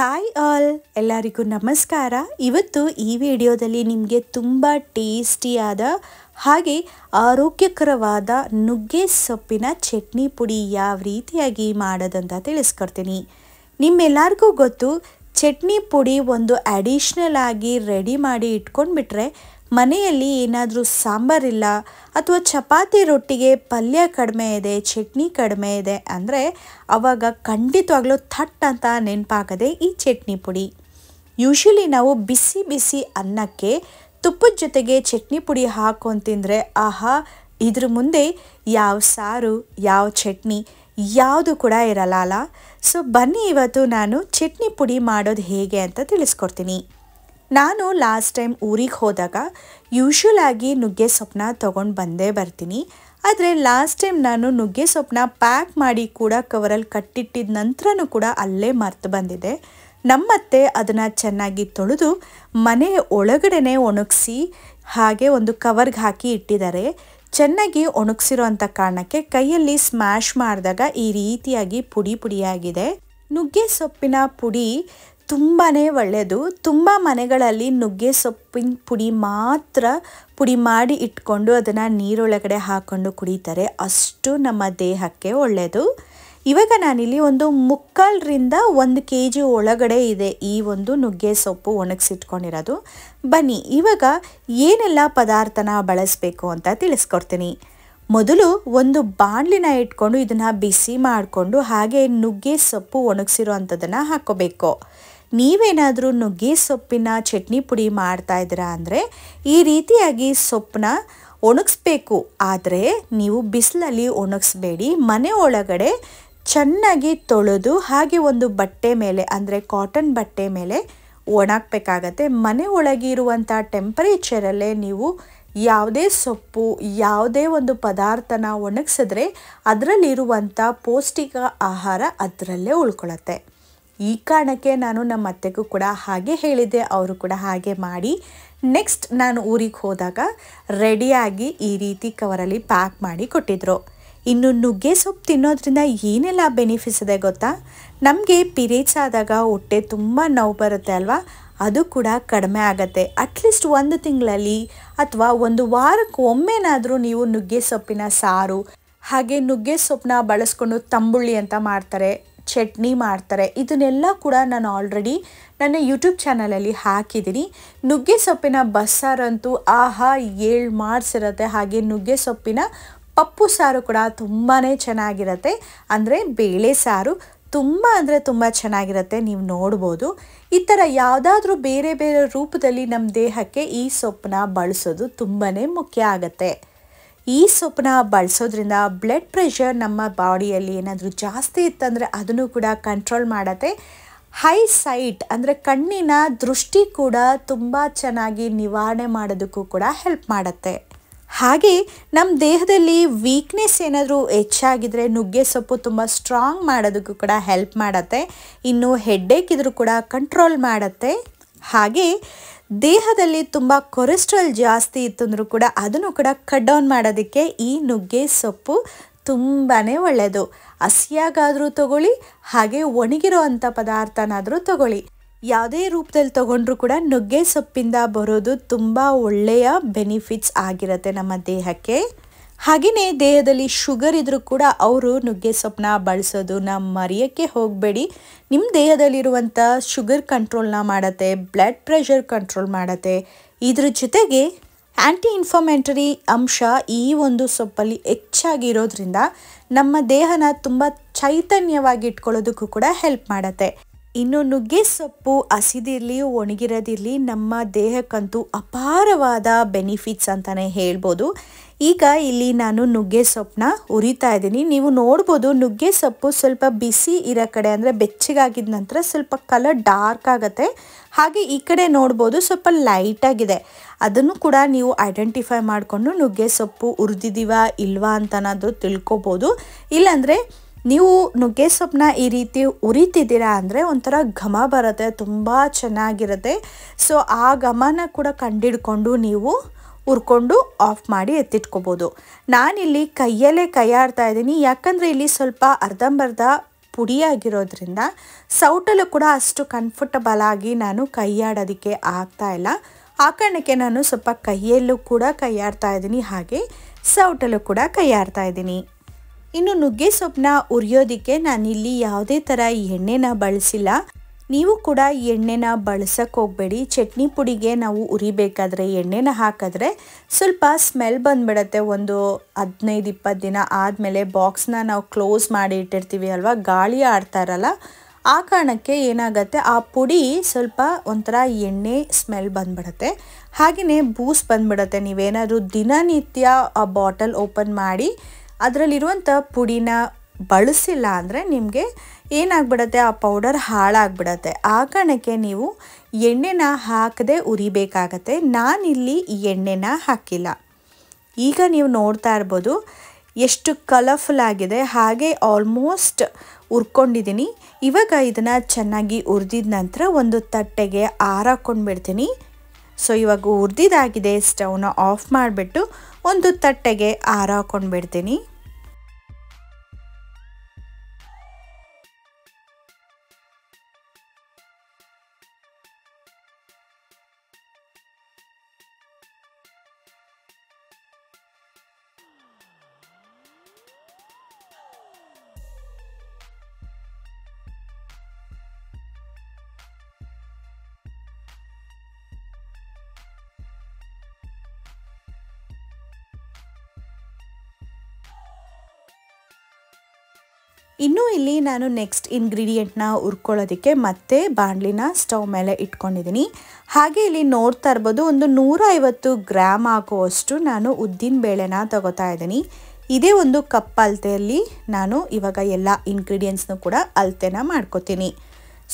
Hi all, ಎಲ್ಲರಿಗೂ ನಮಸ್ಕಾರ. ಇವತ್ತು ಈ ವಿಡಿಯೋದಲ್ಲಿ ನಿಮಗೆ ತುಂಬ ಟೇಸ್ಟಿಯಾದ ಹಾಗೆ ಆರೋಗ್ಯಕರವಾದ ನುಗ್ಗೆ ಸೊಪ್ಪಿನ ಚಟ್ನಿ ಪುಡಿ ಯಾವ ರೀತಿಯಾಗಿ ಮಾಡೋದಂತ ತಿಳಿಸ್ಕೊಡ್ತೀನಿ. ನಿಮ್ಮೆಲ್ಲರಿಗೂ ಗೊತ್ತು, ಚಟ್ನಿ ಪುಡಿ ಒಂದು ಅಡಿಷ್ನಲ್ ಆಗಿ ರೆಡಿ ಮಾಡಿ ಇಟ್ಕೊಂಡ್ಬಿಟ್ರೆ ಮನೆಯಲ್ಲಿ ಏನಾದರೂ ಸಾಂಬಾರಿಲ್ಲ ಅಥವಾ ಚಪಾತಿ ರೊಟ್ಟಿಗೆ ಪಲ್ಯ ಕಡಿಮೆ ಇದೆ, ಚಟ್ನಿ ಕಡಿಮೆ ಇದೆ ಅಂದರೆ ಆವಾಗ ಖಂಡಿತವಾಗ್ಲೂ ಥಟ್ ಅಂತ ನೆನಪಾಗದೆ ಈ ಚಟ್ನಿ ಪುಡಿ. ಯೂಶ್ವಲಿ ನಾವು ಬಿಸಿ ಬಿಸಿ ಅನ್ನಕ್ಕೆ ತುಪ್ಪದ ಜೊತೆಗೆ ಚಟ್ನಿ ಪುಡಿ ಹಾಕೊಂಡು ತಿಂದರೆ ಆಹಾ, ಇದ್ರ ಮುಂದೆ ಯಾವ ಸಾರು ಯಾವ ಚಟ್ನಿ ಯಾವುದು ಕೂಡ ಇರಲ್ಲ ಅಲ್ಲ. ಸೊ ಬನ್ನಿ ಇವತ್ತು ನಾನು ಚಟ್ನಿ ಪುಡಿ ಮಾಡೋದು ಹೇಗೆ ಅಂತ ತಿಳಿಸ್ಕೊಡ್ತೀನಿ. ನಾನು ಲಾಸ್ಟ್ ಟೈಮ್ ಊರಿಗೆ ಹೋದಾಗ ಯೂಶ್ವಲ್ ಆಗಿ ನುಗ್ಗೆ ಸೊಪ್ಪನ್ನ ತೊಗೊಂಡು ಬಂದೇ ಬರ್ತೀನಿ. ಆದರೆ ಲಾಸ್ಟ್ ಟೈಮ್ ನಾನು ನುಗ್ಗೆ ಸೊಪ್ಪನ್ನ ಪ್ಯಾಕ್ ಮಾಡಿ ಕೂಡ ಕವರಲ್ಲಿ ಕಟ್ಟಿಟ್ಟಿದ ನಂತರನೂ ಕೂಡ ಅಲ್ಲೇ ಮರ್ತು ಬಂದಿದೆ. ನಮ್ಮತ್ತೆ ಅದನ್ನು ಚೆನ್ನಾಗಿ ತೊಳೆದು ಮನೆ ಒಳಗಡೆ ಒಣಗಿಸಿ ಹಾಗೆ ಒಂದು ಕವರ್ಗೆ ಹಾಕಿ ಇಟ್ಟಿದ್ದಾರೆ. ಚೆನ್ನಾಗಿ ಒಣಗಿಸಿರೋ ಅಂಥ ಕಾರಣಕ್ಕೆ ಕೈಯಲ್ಲಿ ಸ್ಮ್ಯಾಶ್ ಮಾಡಿದಾಗ ಈ ರೀತಿಯಾಗಿ ಪುಡಿ ಪುಡಿಯಾಗಿದೆ. ನುಗ್ಗೆ ಸೊಪ್ಪಿನ ಪುಡಿ ತುಂಬಾ ಒಳ್ಳೆಯದು. ತುಂಬ ಮನೆಗಳಲ್ಲಿ ನುಗ್ಗೆ ಸೊಪ್ಪಿನ ಪುಡಿ ಮಾತ್ರ ಪುಡಿ ಮಾಡಿ ಇಟ್ಕೊಂಡು ಅದನ್ನು ನೀರೊಳಗಡೆ ಹಾಕ್ಕೊಂಡು ಕುಡಿತಾರೆ, ಅಷ್ಟು ನಮ್ಮ ದೇಹಕ್ಕೆ ಒಳ್ಳೆಯದು. ಇವಾಗ ನಾನಿಲ್ಲಿ ಒಂದು 3/4 kg ಒಳಗಡೆ ಇದೆ ಈ ಒಂದು ನುಗ್ಗೆ ಸೊಪ್ಪು ಒಣಗಿಸಿಟ್ಕೊಂಡಿರೋದು. ಬನ್ನಿ ಇವಾಗ ಏನೆಲ್ಲ ಪದಾರ್ಥನ ಬಳಸಬೇಕು ಅಂತ ತಿಳಿಸ್ಕೊಡ್ತೀನಿ. ಮೊದಲು ಒಂದು ಬಾಣಲಿನ ಇಟ್ಕೊಂಡು ಇದನ್ನು ಬಿಸಿ ಮಾಡಿಕೊಂಡು ಹಾಗೆ ನುಗ್ಗೆ ಸೊಪ್ಪು ಒಣಗಿಸಿರೋ ಅಂಥದ್ದನ್ನು ಹಾಕ್ಕೋಬೇಕು. ನೀವೇನಾದರೂ ನುಗ್ಗೆ ಸೊಪ್ಪಿನ ಚಟ್ನಿ ಪುಡಿ ಮಾಡ್ತಾ ಇದ್ದೀರಾ ಅಂದರೆ ಈ ರೀತಿಯಾಗಿ ಸೊಪ್ಪನ್ನ ಒಣಗಿಸ್ಬೇಕು. ಆದರೆ ನೀವು ಬಿಸಿಲಲ್ಲಿ ಒಣಗಿಸ್ಬೇಡಿ, ಮನೆ ಒಳಗಡೆ ಚೆನ್ನಾಗಿ ತೊಳೆದು ಹಾಗೆ ಒಂದು ಬಟ್ಟೆ ಮೇಲೆ ಅಂದರೆ ಕಾಟನ್ ಬಟ್ಟೆ ಮೇಲೆ ಒಣಗಬೇಕಾಗತ್ತೆ. ಮನೆ ಒಳಗೆ ಇರುವಂಥ ಟೆಂಪರೇಚರಲ್ಲೇ ನೀವು ಯಾವುದೇ ಸೊಪ್ಪು ಯಾವುದೇ ಒಂದು ಪದಾರ್ಥನ ಒಣಗಿಸಿದ್ರೆ ಅದರಲ್ಲಿರುವಂಥ ಪೌಷ್ಟಿಕ ಆಹಾರ ಅದರಲ್ಲೇ ಉಳ್ಕೊಳ್ಳುತ್ತೆ. ಈ ಕಾರಣಕ್ಕೆ ನಾನು ನಮ್ಮ ಅತ್ತೆಗೂ ಕೂಡ ಹಾಗೆ ಹೇಳಿದ್ದೆ, ಅವರು ಕೂಡ ಹಾಗೆ ಮಾಡಿ ನೆಕ್ಸ್ಟ್ ನಾನು ಊರಿಗೆ ಹೋದಾಗ ರೆಡಿಯಾಗಿ ಈ ರೀತಿ ಕವರಲ್ಲಿ ಪ್ಯಾಕ್ ಮಾಡಿ ಕೊಟ್ಟಿದ್ರು. ಇನ್ನು ನುಗ್ಗೆ ಸೊಪ್ಪು ತಿನ್ನೋದ್ರಿಂದ ಏನೆಲ್ಲ ಬೆನಿಫಿಟ್ಸ್ ಇದೆ ಗೊತ್ತಾ? ನಮಗೆ ಪೀರಿಯಡ್ಸ್ ಆದಾಗ ಹೊಟ್ಟೆ ತುಂಬ ನೋವು ಬರುತ್ತೆ ಅಲ್ವಾ, ಅದು ಕೂಡ ಕಡಿಮೆ ಆಗುತ್ತೆ. ಅಟ್ಲೀಸ್ಟ್ 1 ತಿಂಗಳಲ್ಲಿ ಅಥವಾ 1 ವಾರಕ್ಕೆ ಒಮ್ಮೆನಾದರೂ ನೀವು ನುಗ್ಗೆ ಸೊಪ್ಪಿನ ಸಾರು ಹಾಗೆ ನುಗ್ಗೆ ಸೊಪ್ಪನ್ನ ಬಳಸ್ಕೊಂಡು ತಂಬುಳಿ ಅಂತ ಮಾಡ್ತಾರೆ, ಚಟ್ನಿ ಮಾಡ್ತಾರೆ. ಇದನ್ನೆಲ್ಲ ಕೂಡ ನಾನು ಆಲ್ರೆಡಿ ನನ್ನ ಯೂಟ್ಯೂಬ್ ಚಾನಲಲ್ಲಿ ಹಾಕಿದ್ದೀನಿ. ನುಗ್ಗೆ ಸೊಪ್ಪಿನ ಬಸ್ಸಾರಂತೂ ಆಹಾ 7 ಮಾಡಿಸಿರುತ್ತೆ. ಹಾಗೆ ನುಗ್ಗೆ ಸೊಪ್ಪಿನ ಪಪ್ಪು ಸಾರು ಕೂಡ ತುಂಬಾ ಚೆನ್ನಾಗಿರುತ್ತೆ, ಅಂದರೆ ಬೇಳೆ ಸಾರು ತುಂಬ ಅಂದರೆ ತುಂಬ ಚೆನ್ನಾಗಿರುತ್ತೆ. ನೀವು ನೋಡ್ಬೋದು. ಈ ಥರ ಯಾವುದಾದ್ರೂ ಬೇರೆ ಬೇರೆ ರೂಪದಲ್ಲಿ ನಮ್ಮ ದೇಹಕ್ಕೆ ಈ ಸೊಪ್ಪನ್ನ ಬಳಸೋದು ತುಂಬಾ ಮುಖ್ಯ ಆಗುತ್ತೆ. ಈ ಸೊಪ್ಪನ್ನ ಬಳಸೋದ್ರಿಂದ ಬ್ಲಡ್ ಪ್ರೆಷರ್ ನಮ್ಮ ಬಾಡಿಯಲ್ಲಿ ಏನಾದರೂ ಜಾಸ್ತಿ ಇತ್ತಂದರೆ ಅದನ್ನು ಕೂಡ ಕಂಟ್ರೋಲ್ ಮಾಡುತ್ತೆ. ಹೈ ಸೈಟ್ ಅಂದರೆ ಕಣ್ಣಿನ ದೃಷ್ಟಿ ಕೂಡ ತುಂಬ ಚೆನ್ನಾಗಿ ನಿವಾರಣೆ ಮಾಡೋದಕ್ಕೂ ಕೂಡ ಹೆಲ್ಪ್ ಮಾಡುತ್ತೆ. ಹಾಗೆ ನಮ್ಮ ದೇಹದಲ್ಲಿ ವೀಕ್ನೆಸ್ ಏನಾದರೂ ಹೆಚ್ಚಾಗಿದ್ದರೆ ನುಗ್ಗೆ ಸೊಪ್ಪು ತುಂಬ ಸ್ಟ್ರಾಂಗ್ ಮಾಡೋದಕ್ಕೂ ಕೂಡ ಹೆಲ್ಪ್ ಮಾಡುತ್ತೆ. ಇನ್ನು ಹೆಡ್ಡೇಕ್ ಇದ್ರೂ ಕೂಡ ಕಂಟ್ರೋಲ್ ಮಾಡುತ್ತೆ. ಹಾಗೆ ದೇಹದಲ್ಲಿ ತುಂಬ ಕೊಲೆಸ್ಟ್ರಾಲ್ ಜಾಸ್ತಿ ಇತ್ತಂದ್ರೂ ಕೂಡ ಅದನ್ನು ಕೂಡ ಕಟ್ ಡೌನ್ ಮಾಡೋದಕ್ಕೆ ಈ ನುಗ್ಗೆ ಸೊಪ್ಪು ತುಂಬಾ ಒಳ್ಳೆಯದು. ಹಸಿಯಾಗಾದರೂ ತಗೊಳ್ಳಿ, ಹಾಗೆ ಒಣಗಿರೋ ಅಂಥ ಪದಾರ್ಥನಾದರೂ ತಗೊಳ್ಳಿ, ಯಾವುದೇ ರೂಪದಲ್ಲಿ ತೊಗೊಂಡ್ರೂ ಕೂಡ ನುಗ್ಗೆ ಸೊಪ್ಪಿಂದ ಬರೋದು ತುಂಬ ಒಳ್ಳೆಯ ಬೆನಿಫಿಟ್ಸ್ ಆಗಿರುತ್ತೆ ನಮ್ಮ ದೇಹಕ್ಕೆ. ಹಾಗೆಯೇ ದೇಹದಲ್ಲಿ ಶುಗರ್ ಇದ್ದರೂ ಕೂಡ ಅವರು ನುಗ್ಗೆ ಸೊಪ್ಪನ್ನ ಬಳಸೋದನ್ನ ಮರೆಯೋಕ್ಕೆ ಹೋಗಬೇಡಿ. ನಿಮ್ಮ ದೇಹದಲ್ಲಿರುವಂಥ ಶುಗರ್ ಕಂಟ್ರೋಲ್ನ ಮಾಡುತ್ತೆ, ಬ್ಲಡ್ ಪ್ರೆಷರ್ ಕಂಟ್ರೋಲ್ ಮಾಡುತ್ತೆ. ಇದ್ರ ಜೊತೆಗೆ ಆ್ಯಂಟಿ ಇನ್ಫ್ಲಮೇಟರಿ ಅಂಶ ಈ ಒಂದು ಸೊಪ್ಪಲ್ಲಿ ಹೆಚ್ಚಾಗಿರೋದ್ರಿಂದ ನಮ್ಮ ದೇಹನ ತುಂಬ ಚೈತನ್ಯವಾಗಿ ಇಟ್ಕೊಳ್ಳೋದಕ್ಕೂ ಕೂಡ ಹೆಲ್ಪ್ ಮಾಡುತ್ತೆ. ಇನ್ನು ನುಗ್ಗೆ ಸೊಪ್ಪು ಹಸಿದಿರಲಿ ಒಣಗಿರೋದಿರಲಿ ನಮ್ಮ ದೇಹಕ್ಕಂತೂ ಅಪಾರವಾದ ಬೆನಿಫಿಟ್ಸ್ ಅಂತಲೇ ಹೇಳ್ಬೋದು. ಈಗ ಇಲ್ಲಿ ನಾನು ನುಗ್ಗೆ ಸೊಪ್ಪನ್ನ ಹುರಿತಾ ಇದ್ದೀನಿ. ನೀವು ನೋಡ್ಬೋದು ನುಗ್ಗೆ ಸೊಪ್ಪು ಸ್ವಲ್ಪ ಬಿಸಿ ಇರೋ ಕಡೆ ಅಂದರೆ ಬೆಚ್ಚಗಾಗಿದ ನಂತರ ಸ್ವಲ್ಪ ಕಲರ್ ಡಾರ್ಕ್ ಆಗುತ್ತೆ. ಹಾಗೆ ಈ ಕಡೆ ನೋಡ್ಬೋದು ಸ್ವಲ್ಪ ಲೈಟಾಗಿದೆ. ಅದನ್ನು ಕೂಡ ನೀವು ಐಡೆಂಟಿಫೈ ಮಾಡಿಕೊಂಡು ನುಗ್ಗೆ ಸೊಪ್ಪು ಹುರಿದಿದ್ದೀವಾ ಇಲ್ವಾ ಅಂತನಾದರೂ ತಿಳ್ಕೊಬೋದು. ಇಲ್ಲಾಂದರೆ ನೀವು ನುಗ್ಗೆ ಸೊಪ್ಪನ್ನ ಈ ರೀತಿ ಉರಿತಿದ್ದೀರಾ ಅಂದರೆ ಒಂಥರ ಘಮ ಬರುತ್ತೆ, ತುಂಬ ಚೆನ್ನಾಗಿರುತ್ತೆ. ಸೊ ಆ ಘಮನ ಕೂಡ ಕಂಡಿಡ್ಕೊಂಡು ನೀವು ಹುರ್ಕೊಂಡು ಆಫ್ ಮಾಡಿ ಎತ್ತಿಟ್ಕೋಬೋದು. ನಾನಿಲ್ಲಿ ಕೈಯಲ್ಲೇ ಕೈ ಆಡ್ತಾ ಇದ್ದೀನಿ, ಯಾಕಂದರೆ ಇಲ್ಲಿ ಸ್ವಲ್ಪ ಅರ್ಧಂಬರ್ಧ ಪುಡಿಯಾಗಿರೋದ್ರಿಂದ ಸೌಟಲ್ಲೂ ಕೂಡ ಅಷ್ಟು ಕಂಫರ್ಟಬಲ್ ಆಗಿ ನಾನು ಕೈಯಾಡೋದಕ್ಕೆ ಆಗ್ತಾಯಿಲ್ಲ. ಆ ಕಾರಣಕ್ಕೆ ನಾನು ಸ್ವಲ್ಪ ಕೈಯಲ್ಲೂ ಕೂಡ ಕೈಯಾಡ್ತಾ ಇದ್ದೀನಿ, ಹಾಗೆ ಸೌಟಲ್ಲೂ ಕೂಡ ಕೈಯಾಡ್ತಾ ಇದ್ದೀನಿ. ಇನ್ನು ನುಗ್ಗೆ ಸೊಪ್ಪನ್ನ ಉರಿಯೋದಕ್ಕೆ ನಾನಿಲ್ಲಿ ಯಾವುದೇ ಥರ ಎಣ್ಣೆನ ಬಳಸಿಲ್ಲ. ನೀವು ಕೂಡ ಎಣ್ಣೆನ ಬಳಸಕ್ಕೆ ಹೋಗಬೇಡಿ. ಚಟ್ನಿ ಪುಡಿಗೆ ನಾವು ಉರಿಬೇಕಾದ್ರೆ ಎಣ್ಣೆನ ಹಾಕಿದ್ರೆ ಸ್ವಲ್ಪ ಸ್ಮೆಲ್ ಬಂದುಬಿಡುತ್ತೆ. ಒಂದು 15-20 ದಿನ ಆದಮೇಲೆ ಬಾಕ್ಸ್ನ ನಾವು ಕ್ಲೋಸ್ ಮಾಡಿ ಇಟ್ಟಿರ್ತೀವಿ ಅಲ್ವಾ, ಗಾಳಿ ಆಡ್ತಾ ಇರಲ್ಲ. ಆ ಕಾರಣಕ್ಕೆ ಏನಾಗುತ್ತೆ, ಆ ಪುಡಿ ಸ್ವಲ್ಪ ಒಂಥರ ಎಣ್ಣೆ ಸ್ಮೆಲ್ ಬಂದುಬಿಡುತ್ತೆ. ಹಾಗೆಯೇ ಬೂಸ್ ಬಂದುಬಿಡುತ್ತೆ. ನೀವೇನಾದರೂ ದಿನನಿತ್ಯ ಆ ಬಾಟಲ್ ಓಪನ್ ಮಾಡಿ ಅದರಲ್ಲಿರುವಂಥ ಪುಡಿನ ಬಳಸಿಲ್ಲ ಅಂದರೆ ನಿಮಗೆ ಏನಾಗ್ಬಿಡುತ್ತೆ, ಆ ಪೌಡರ್ ಹಾಳಾಗ್ಬಿಡುತ್ತೆ. ಆ ಕಾರಣಕ್ಕೆ ನೀವು ಎಣ್ಣೆನ ಹಾಕದೆ ಉರಿಬೇಕಾಗತ್ತೆ. ನಾನಿಲ್ಲಿ ಎಣ್ಣೆನ ಹಾಕಿಲ್ಲ. ಈಗ ನೀವು ನೋಡ್ತಾ ಇರ್ಬೋದು ಎಷ್ಟು ಕಲರ್ಫುಲ್ ಆಗಿದೆ, ಹಾಗೆ ಆಲ್ಮೋಸ್ಟ್ ಹುರ್ಕೊಂಡಿದ್ದೀನಿ. ಇವಾಗ ಇದನ್ನು ಚೆನ್ನಾಗಿ ಹುರಿದಿದ ನಂತರ ಒಂದು ತಟ್ಟೆಗೆ ಆರಾಕೊಂಡು ಬಿಡ್ತೀನಿ. ಸೊ ಇವಾಗ ಹುರಿದಿದ್ದಾಗಿದೆ. ಸ್ಟವ್ನ ಆಫ್ ಮಾಡಿಬಿಟ್ಟು ಒಂದು ತಟ್ಟೆಗೆ ಆರಾಕೊಂಡು ಬಿಡ್ತೀನಿ. ಇನ್ನು ಇಲ್ಲಿ ನಾನು ನೆಕ್ಸ್ಟ್ ಇಂಗ್ರೀಡಿಯೆಂಟ್ನ ಹುರ್ಕೊಳ್ಳೋದಕ್ಕೆ ಮತ್ತೆ ಬಾಣಲಿನ ಸ್ಟವ್ ಮೇಲೆ ಇಟ್ಕೊಂಡಿದ್ದೀನಿ. ಹಾಗೆ ಇಲ್ಲಿ ನೋಡ್ತಾ ಇರ್ಬೋದು ಒಂದು 150 ಗ್ರಾಮ್ ಆಗುವಷ್ಟು ನಾನು ಉದ್ದಿನ ಬೇಳೆನ ತಗೋತಾ ಇದ್ದೀನಿ. ಇದೇ ಒಂದು ಕಪ್ ಅಳತೆಯಲ್ಲಿ ನಾನು ಇವಾಗ ಎಲ್ಲ ಇಂಗ್ರೀಡಿಯೆಂಟ್ಸ್ನು ಕೂಡ ಅಳತೆನ ಮಾಡ್ಕೋತೀನಿ.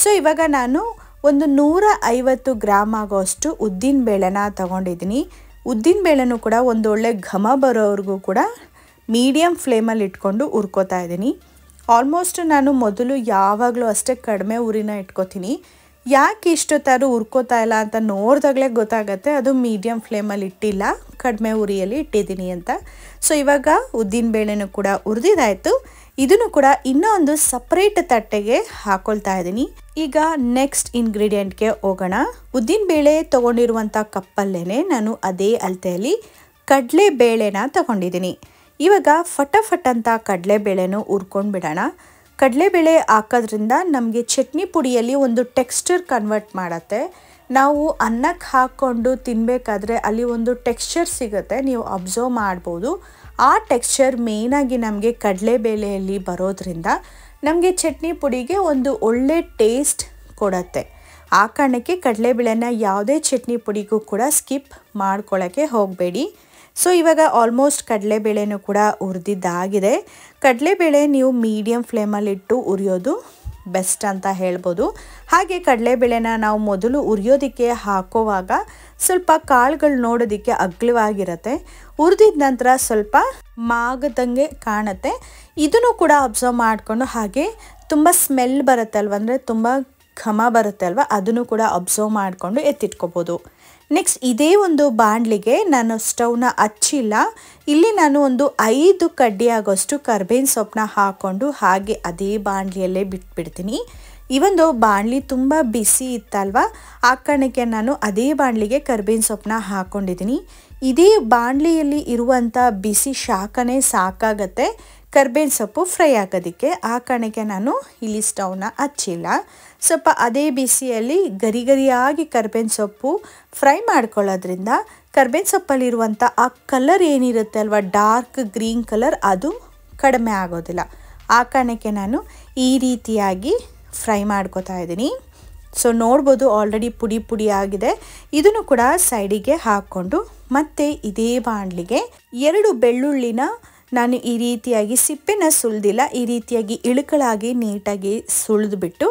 ಸೊ ಇವಾಗ ನಾನು ಒಂದು 150 ಗ್ರಾಮ್ ಆಗೋಷ್ಟು ಉದ್ದಿನ ಬೇಳೆನ ತಗೊಂಡಿದ್ದೀನಿ. ಉದ್ದಿನ ಬೇಳೆನೂ ಕೂಡ ಒಂದೊಳ್ಳೆ ಘಮ ಬರೋವರೆಗೂ ಕೂಡ ಮೀಡಿಯಮ್ ಫ್ಲೇಮಲ್ಲಿ ಇಟ್ಕೊಂಡು ಹುರ್ಕೋತಾ ಇದ್ದೀನಿ. ಆಲ್ಮೋಸ್ಟ್ ನಾನು ಮೊದಲು ಯಾವಾಗಲೂ ಅಷ್ಟೇ ಕಡಿಮೆ ಉರಿನ ಇಟ್ಕೋತೀನಿ. ಯಾಕೆ ಇಷ್ಟೊತ್ತಾರು ಹುರ್ಕೋತಾ ಇಲ್ಲ ಅಂತ ನೋಡಿದಾಗಲೇ ಗೊತ್ತಾಗುತ್ತೆ ಅದು ಮೀಡಿಯಮ್ ಫ್ಲೇಮಲ್ಲಿ ಇಟ್ಟಿಲ್ಲ, ಕಡಿಮೆ ಉರಿಯಲ್ಲಿ ಇಟ್ಟಿದ್ದೀನಿ ಅಂತ. ಸೊ ಇವಾಗ ಉದ್ದಿನ ಬೇಳೆನೂ ಕೂಡ ಹುರಿದಿದ್ದಾಯಿತು. ಇದನ್ನು ಕೂಡ ಇನ್ನೂ ಒಂದು ಸಪ್ರೇಟ್ ತಟ್ಟೆಗೆ ಹಾಕೊಳ್ತಾ ಇದ್ದೀನಿ. ಈಗ ನೆಕ್ಸ್ಟ್ ಇಂಗ್ರೀಡಿಯೆಂಟ್ಗೆ ಹೋಗೋಣ. ಉದ್ದಿನ ಬೇಳೆ ತೊಗೊಂಡಿರುವಂಥ ಕಪ್ಪಲ್ಲೇ ನಾನು ಅದೇ ಅಳತೆಯಲ್ಲಿ ಕಡಲೆಬೇಳೆನ ತೊಗೊಂಡಿದ್ದೀನಿ. ಇವಾಗ ಫಟಾಫಟ್ ಅಂತ ಕಡಲೆಬೇಳೆನೂ ಹುರ್ಕೊಂಡು ಬಿಡೋಣ. ಕಡಲೆಬೇಳೆ ಹಾಕೋದ್ರಿಂದ ನಮಗೆ ಚಟ್ನಿ ಪುಡಿಯಲ್ಲಿ ಒಂದು ಟೆಕ್ಸ್ಚರ್ ಕನ್ವರ್ಟ್ ಮಾಡುತ್ತೆ. ನಾವು ಅನ್ನಕ್ಕೆ ಹಾಕ್ಕೊಂಡು ತಿನ್ನಬೇಕಾದ್ರೆ ಅಲ್ಲಿ ಒಂದು ಟೆಕ್ಸ್ಚರ್ ಸಿಗುತ್ತೆ, ನೀವು ಅಬ್ಸರ್ವ್ ಮಾಡ್ಬೋದು. ಆ ಟೆಕ್ಸ್ಚರ್ ಮೇಯ್ನಾಗಿ ನಮಗೆ ಕಡಲೆಬೇಳೆಯಲ್ಲಿ ಬರೋದ್ರಿಂದ ನಮಗೆ ಚಟ್ನಿ ಪುಡಿಗೆ ಒಂದು ಒಳ್ಳೆ ಟೇಸ್ಟ್ ಕೊಡುತ್ತೆ. ಆ ಕಾರಣಕ್ಕೆ ಕಡಲೆಬೇಳೆನ ಯಾವುದೇ ಚಟ್ನಿ ಪುಡಿಗೂ ಕೂಡ ಸ್ಕಿಪ್ ಮಾಡ್ಕೊಳ್ಳೋಕ್ಕೆ ಹೋಗಬೇಡಿ. ಸೊ ಇವಾಗ ಆಲ್ಮೋಸ್ಟ್ ಕಡಲೆಬೇಳೆನೂ ಕೂಡ ಹುರಿದಿದ್ದಾಗಿದೆ. ಕಡಲೆಬೇಳೆ ನೀವು ಮೀಡಿಯಮ್ ಫ್ಲೇಮಲ್ಲಿಟ್ಟು ಉರಿಯೋದು ಬೆಸ್ಟ್ ಅಂತ ಹೇಳ್ಬೋದು. ಹಾಗೆ ಕಡಲೆಬೇಳೆನ ನಾವು ಮೊದಲು ಉರಿಯೋದಕ್ಕೆ ಹಾಕೋವಾಗ ಸ್ವಲ್ಪ ಕಾಳುಗಳು ನೋಡೋದಕ್ಕೆ ಅಗಲವಾಗಿರುತ್ತೆ. ಹುರಿದಿದ ನಂತರ ಸ್ವಲ್ಪ ಮಾಗದಂಗೆ ಕಾಣುತ್ತೆ. ಇದನ್ನು ಕೂಡ ಅಬ್ಸರ್ವ್ ಮಾಡಿಕೊಂಡು, ಹಾಗೆ ತುಂಬ ಸ್ಮೆಲ್ ಬರುತ್ತೆ ಅಲ್ವ, ಅಂದರೆ ತುಂಬ ಘಮ ಬರುತ್ತೆ ಅಲ್ವ, ಅದನ್ನು ಕೂಡ ಅಬ್ಸರ್ವ್ ಮಾಡಿಕೊಂಡು ಎತ್ತಿಟ್ಕೋಬೋದು. ನೆಕ್ಸ್ಟ್ ಇದೇ ಒಂದು ಬಾಣಲಿಗೆ ನಾನು ಸ್ಟವ್ನ ಹಚ್ಚಿಲ್ಲ. ಇಲ್ಲಿ ನಾನು ಒಂದು 5 ಕಡ್ಡಿ ಆಗೋಷ್ಟು ಕರ್ಬೇವಿನ ಸೊಪ್ಪನ್ನ ಹಾಕ್ಕೊಂಡು ಹಾಗೆ ಅದೇ ಬಾಣಲಿಯಲ್ಲೇ ಬಿಟ್ಬಿಡ್ತೀನಿ. ಈ ಒಂದು ಬಾಣಲಿ ತುಂಬ ಬಿಸಿ ಇತ್ತಲ್ವ, ಆ ಕಾರಣಕ್ಕೆ ನಾನು ಅದೇ ಬಾಣಲಿಗೆ ಕರ್ಬೇವಿನ ಸೊಪ್ಪನ್ನ ಹಾಕ್ಕೊಂಡಿದ್ದೀನಿ. ಇದೇ ಬಾಣಲಿಯಲ್ಲಿ ಇರುವಂಥ ಬಿಸಿ ಶಾಖನೇ ಸಾಕಾಗತ್ತೆ ಕರ್ಬೇವಿನ ಸೊಪ್ಪು ಫ್ರೈ ಆಗೋದಕ್ಕೆ. ಆ ಕಾರಣಕ್ಕೆ ನಾನು ಇಲ್ಲಿ ಸ್ಟವ್ನ ಹಚ್ಚಿಲ್ಲ. ಸ್ವಲ್ಪ ಅದೇ ಬಿಸಿಯಲ್ಲಿ ಗರಿ ಗರಿಯಾಗಿ ಕರ್ಬೇವಿನ ಸೊಪ್ಪು ಫ್ರೈ ಮಾಡ್ಕೊಳ್ಳೋದ್ರಿಂದ ಕರ್ಬೇವಿನ ಸೊಪ್ಪಲ್ಲಿರುವಂಥ ಆ ಕಲರ್ ಏನಿರುತ್ತೆ ಅಲ್ವ, ಡಾರ್ಕ್ ಗ್ರೀನ್ ಕಲರ್, ಅದು ಕಡಿಮೆ ಆಗೋದಿಲ್ಲ. ಆ ಕಾರಣಕ್ಕೆ ನಾನು ಈ ರೀತಿಯಾಗಿ ಫ್ರೈ ಮಾಡ್ಕೋತಾ ಇದ್ದೀನಿ. ಸೊ ನೋಡ್ಬೋದು ಆಲ್ರೆಡಿ ಪುಡಿ ಪುಡಿ ಆಗಿದೆ. ಇದನ್ನು ಕೂಡ ಸೈಡಿಗೆ ಹಾಕ್ಕೊಂಡು ಮತ್ತೆ ಇದೇ ಬಾಣಲಿಗೆ 2 ಬೆಳ್ಳುಳ್ಳಿನ ನಾನು ಈ ರೀತಿಯಾಗಿ ಸಿಪ್ಪೆನ ಸುಲಿದಿಲ್ಲ, ಈ ರೀತಿಯಾಗಿ ಇಳುಕಳಾಗಿ ನೀಟಾಗಿ ಸುಲಿದ್ಬಿಟ್ಟು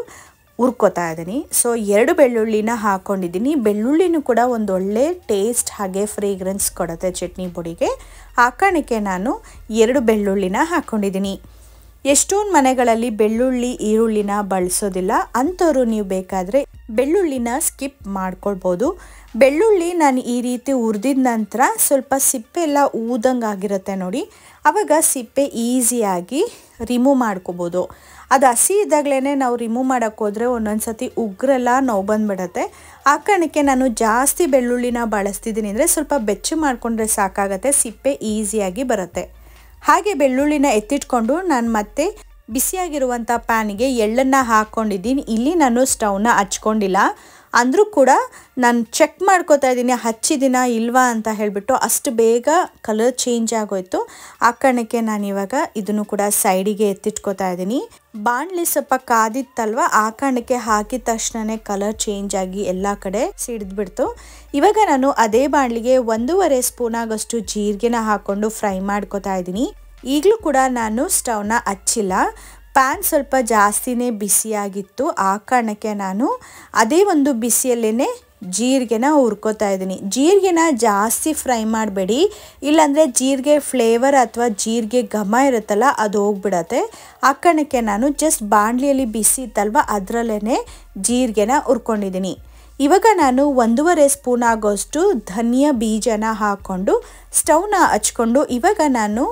ಹುರ್ಕೋತಾ ಇದ್ದೀನಿ. ಸೊ 2 ಬೆಳ್ಳುಳ್ಳಿನ ಹಾಕ್ಕೊಂಡಿದ್ದೀನಿ. ಬೆಳ್ಳುಳ್ಳಿನೂ ಕೂಡ ಒಂದೊಳ್ಳೆ ಟೇಸ್ಟ್ ಹಾಗೆ ಫ್ರೇಗ್ರೆನ್ಸ್ ಕೊಡುತ್ತೆ ಚಟ್ನಿ ಪುಡಿಗೆ. ಆ ಕಾರಣಕ್ಕೆ ನಾನು 2 ಬೆಳ್ಳುಳ್ಳಿನ ಹಾಕ್ಕೊಂಡಿದ್ದೀನಿ. ಎಷ್ಟೊಂದು ಮನೆಗಳಲ್ಲಿ ಬೆಳ್ಳುಳ್ಳಿ ಈರುಳ್ಳಿನ ಬಳಸೋದಿಲ್ಲ, ಅಂಥವ್ರು ನೀವು ಬೇಕಾದರೆ ಬೆಳ್ಳುಳ್ಳಿನ ಸ್ಕಿಪ್ ಮಾಡ್ಕೊಳ್ಬೋದು. ಬೆಳ್ಳುಳ್ಳಿ ನಾನು ಈ ರೀತಿ ಹುರಿದಿದ ನಂತರ ಸ್ವಲ್ಪ ಸಿಪ್ಪೆ ಎಲ್ಲ ಊದಂಗೆ ಆಗಿರುತ್ತೆ ನೋಡಿ, ಆವಾಗ ಸಿಪ್ಪೆ ಈಸಿಯಾಗಿ ರಿಮೂವ್ ಮಾಡ್ಕೋಬೋದು. ಅದು ಹಸಿ ಇದ್ದಾಗಲೇ ನಾವು ರಿಮೂವ್ ಮಾಡೋಕ್ಕೆ ಹೋದರೆ ಒಂದೊಂದು ಸತಿ ಉಗ್ರೆಲ್ಲ ನೋವು ಬಂದುಬಿಡುತ್ತೆ. ಆ ಕಾರಣಕ್ಕೆ ನಾನು ಜಾಸ್ತಿ ಬೆಳ್ಳುಳ್ಳಿನ ಬಳಸ್ತಿದ್ದೀನಿ ಅಂದರೆ ಸ್ವಲ್ಪ ಬೆಚ್ಚು ಮಾಡಿಕೊಂಡ್ರೆ ಸಾಕಾಗತ್ತೆ, ಸಿಪ್ಪೆ ಈಸಿಯಾಗಿ ಬರುತ್ತೆ. ಹಾಗೆ ಬೆಳ್ಳುಳ್ಳಿನ ಎತ್ತಿಟ್ಕೊಂಡು ನಾನು ಮತ್ತೆ ಬಿಸಿಯಾಗಿರುವಂಥ ಪ್ಯಾನಿಗೆ ಎಳ್ಳನ್ನು ಹಾಕ್ಕೊಂಡಿದ್ದೀನಿ. ಇಲ್ಲಿ ನಾನು ಸ್ಟವ್ನ ಹಚ್ಕೊಂಡಿಲ್ಲ, ಅಂದರೂ ಕೂಡ ನಾನು ಚೆಕ್ ಮಾಡ್ಕೋತಾ ಇದ್ದೀನಿ ಹಚ್ಚಿದಿನ ಇಲ್ವಾ ಅಂತ ಹೇಳಿಬಿಟ್ಟು. ಅಷ್ಟು ಬೇಗ ಕಲರ್ ಚೇಂಜ್ ಆಗೋಯ್ತು. ಆ ಕಾರಣಕ್ಕೆ ನಾನು ಇವಾಗ ಇದನ್ನು ಕೂಡ ಸೈಡಿಗೆ ಎತ್ತಿಟ್ಕೋತಾ ಇದ್ದೀನಿ. ಬಾಣಲಿ ಸ್ವಲ್ಪ ಕಾದಿತ್ತಲ್ವ, ಆ ಕಾರಣಕ್ಕೆ ಹಾಕಿದ ತಕ್ಷಣವೇ ಕಲರ್ ಚೇಂಜ್ ಆಗಿ ಎಲ್ಲ ಕಡೆ ಸಿಡಿದ್ಬಿಡ್ತು. ಇವಾಗ ನಾನು ಅದೇ ಬಾಣಲಿಗೆ 1.5 ಸ್ಪೂನ್ ಆಗೋಷ್ಟು ಜೀರಿಗೆನ ಹಾಕ್ಕೊಂಡು ಫ್ರೈ ಮಾಡ್ಕೋತಾ ಇದ್ದೀನಿ. ಈಗಲೂ ಕೂಡ ನಾನು ಸ್ಟವ್ನ ಹಚ್ಚಿಲ್ಲ, ಪ್ಯಾನ್ ಸ್ವಲ್ಪ ಜಾಸ್ತಿನೇ ಬಿಸಿಯಾಗಿತ್ತು. ಆ ಕಾರಣಕ್ಕೆ ನಾನು ಅದೇ ಒಂದು ಬಿಸಿಯಲ್ಲೇ ಜೀರಿಗೆನ ಹುರ್ಕೋತಾ ಇದ್ದೀನಿ. ಜೀರಿಗೆನ ಜಾಸ್ತಿ ಫ್ರೈ ಮಾಡಬೇಡಿ, ಇಲ್ಲಾಂದರೆ ಜೀರಿಗೆ ಫ್ಲೇವರ್ ಅಥವಾ ಜೀರಿಗೆ ಘಮ ಇರುತ್ತಲ್ಲ ಅದು ಹೋಗ್ಬಿಡತ್ತೆ. ಆ ಕಾರಣಕ್ಕೆ ನಾನು ಜಸ್ಟ್ ಬಾಣಲಿಯಲ್ಲಿ ಬಿಸಿ ಇತ್ತಲ್ವ ಅದರಲ್ಲೇ ಜೀರಿಗೆನ ಹುರ್ಕೊಂಡಿದ್ದೀನಿ. ಇವಾಗ ನಾನು 1.5 ಸ್ಪೂನ್ ಆಗೋಷ್ಟು ಧನಿಯಾ ಬೀಜನ ಹಾಕ್ಕೊಂಡು ಸ್ಟವ್ನ ಹಚ್ಕೊಂಡು ಇವಾಗ ನಾನು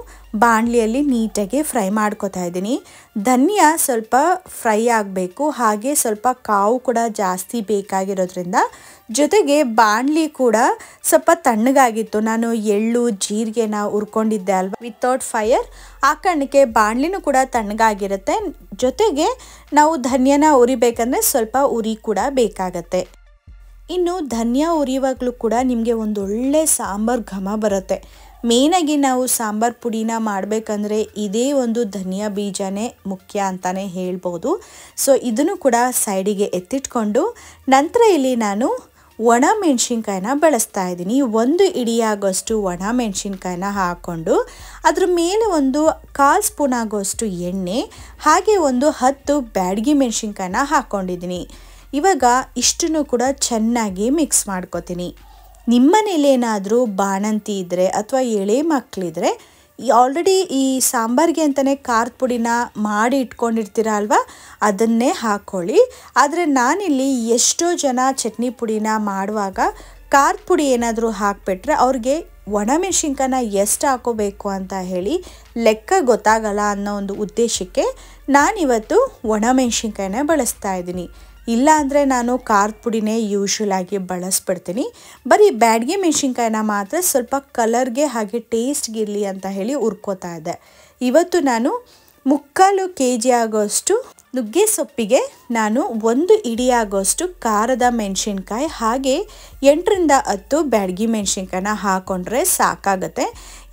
ಬಾಣಲಿಯಲ್ಲಿ ನೀಟಾಗಿ ಫ್ರೈ ಮಾಡ್ಕೋತಾ ಇದ್ದೀನಿ. ಧನಿಯಾ ಸ್ವಲ್ಪ ಫ್ರೈ ಆಗಬೇಕು, ಹಾಗೆ ಸ್ವಲ್ಪ ಕಾವು ಕೂಡ ಜಾಸ್ತಿ ಬೇಕಾಗಿರೋದ್ರಿಂದ, ಜೊತೆಗೆ ಬಾಣಲಿ ಕೂಡ ಸ್ವಲ್ಪ ತಣ್ಣಗಾಗಿತ್ತು. ನಾನು ಎಳ್ಳು ಜೀರಿಗೆನ ಹುರ್ಕೊಂಡಿದ್ದೆ ಅಲ್ವಾ ವಿತೌಟ್ ಫೈರ್, ಆ ಕಾರಣಕ್ಕೆ ಬಾಣಲಿನೂ ಕೂಡ ತಣ್ಣಗಾಗಿರುತ್ತೆ. ಜೊತೆಗೆ ನಾವು ಧನಿಯಾನ ಹುರಿಬೇಕಂದ್ರೆ ಸ್ವಲ್ಪ ಉರಿ ಕೂಡ ಬೇಕಾಗತ್ತೆ. ಇನ್ನು ಧನಿಯಾ ಹುರಿಯುವಾಗಲೂ ಕೂಡ ನಿಮಗೆ ಒಂದೊಳ್ಳೆ ಸಾಂಬಾರು ಘಮ ಬರುತ್ತೆ. ಮೇಯ್ನಾಗಿ ನಾವು ಸಾಂಬಾರು ಪುಡಿನ ಮಾಡಬೇಕಂದ್ರೆ ಇದೇ ಒಂದು ಧನಿಯಾ ಬೀಜನೇ ಮುಖ್ಯ ಅಂತಲೇ ಹೇಳ್ಬೋದು. ಸೊ ಇದನ್ನು ಕೂಡ ಸೈಡಿಗೆ ಎತ್ತಿಟ್ಕೊಂಡು ನಂತರ ಇಲ್ಲಿ ನಾನು ಒಣ ಮೆಣಸಿನ್ಕಾಯಿನ ಬಳಸ್ತಾ ಇದ್ದೀನಿ. 1 ಇಡಿ ಆಗೋಷ್ಟು ಒಣ ಮೆಣಸಿನ್ಕಾಯಿನ ಹಾಕ್ಕೊಂಡು ಅದ್ರ ಮೇಲೆ ಒಂದು 1/4 ಸ್ಪೂನ್ ಆಗೋಷ್ಟು ಎಣ್ಣೆ, ಹಾಗೆ ಒಂದು 10 ಬ್ಯಾಡಗಿ ಮೆಣಸಿನ್ಕಾಯಿನ ಹಾಕ್ಕೊಂಡಿದ್ದೀನಿ. ಇವಾಗ ಇಷ್ಟನ್ನು ಕೂಡ ಚೆನ್ನಾಗಿ ಮಿಕ್ಸ್ ಮಾಡ್ಕೋತೀನಿ. ನಿಮ್ಮನೇಲಿ ಏನಾದರೂ ಬಾಣಂತಿ ಇದ್ದರೆ ಅಥವಾ ಎಳೆ ಮಕ್ಕಳಿದ್ರೆ ಆಲ್ರೆಡಿ ಈ ಸಾಂಬಾರಿಗೆ ಅಂತಲೇ ಖಾರದ ಪುಡಿನ ಮಾಡಿ ಇಟ್ಕೊಂಡಿರ್ತೀರ ಅಲ್ವಾ, ಅದನ್ನೇ ಹಾಕ್ಕೊಳ್ಳಿ. ಆದರೆ ನಾನಿಲ್ಲಿ ಎಷ್ಟೋ ಜನ ಚಟ್ನಿ ಪುಡಿನ ಮಾಡುವಾಗ ಖಾರದ ಪುಡಿ ಏನಾದರೂ ಹಾಕಿಬಿಟ್ರೆ ಅವ್ರಿಗೆ ಒಣಮೆಣ್ಸಿನ್ಕಾಯಿನ ಎಷ್ಟು ಹಾಕೋಬೇಕು ಅಂತ ಹೇಳಿ ಲೆಕ್ಕ ಗೊತ್ತಾಗಲ್ಲ ಅನ್ನೋ ಒಂದು ಉದ್ದೇಶಕ್ಕೆ ನಾನಿವತ್ತು ಒಣಮೆಣ್ಸಿನ್ಕಾಯಿನ ಬಳಸ್ತಾ ಇದ್ದೀನಿ. ಇಲ್ಲ ಅಂದರೆ ನಾನು ಖಾರದ ಪುಡಿನೇ ಯೂಶ್ವಲಾಗಿ ಬಳಸ್ಬಿಡ್ತೀನಿ. ಬರೀ ಬ್ಯಾಡಗಿ ಮೆಣಸಿನ್ಕಾಯಿನ ಮಾತ್ರ ಸ್ವಲ್ಪ ಕಲರ್ಗೆ ಹಾಗೆ ಟೇಸ್ಟ್ಗಿರಲಿ ಅಂತ ಹೇಳಿ ಹುರ್ಕೋತಾ ಇದ್ದೆ. ಇವತ್ತು ನಾನು 3/4 kg ಆಗೋಷ್ಟು ನುಗ್ಗೆ ಸೊಪ್ಪಿಗೆ ನಾನು 1 ಇಡಿ ಆಗೋಷ್ಟು ಖಾರದ ಮೆಣಸಿನ್ಕಾಯಿ ಹಾಗೆ 8ರಿಂದ 10 ಬ್ಯಾಡಗಿ ಮೆಣಸಿನ್ಕಾಯಿನ ಹಾಕ್ಕೊಂಡ್ರೆ ಸಾಕಾಗತ್ತೆ.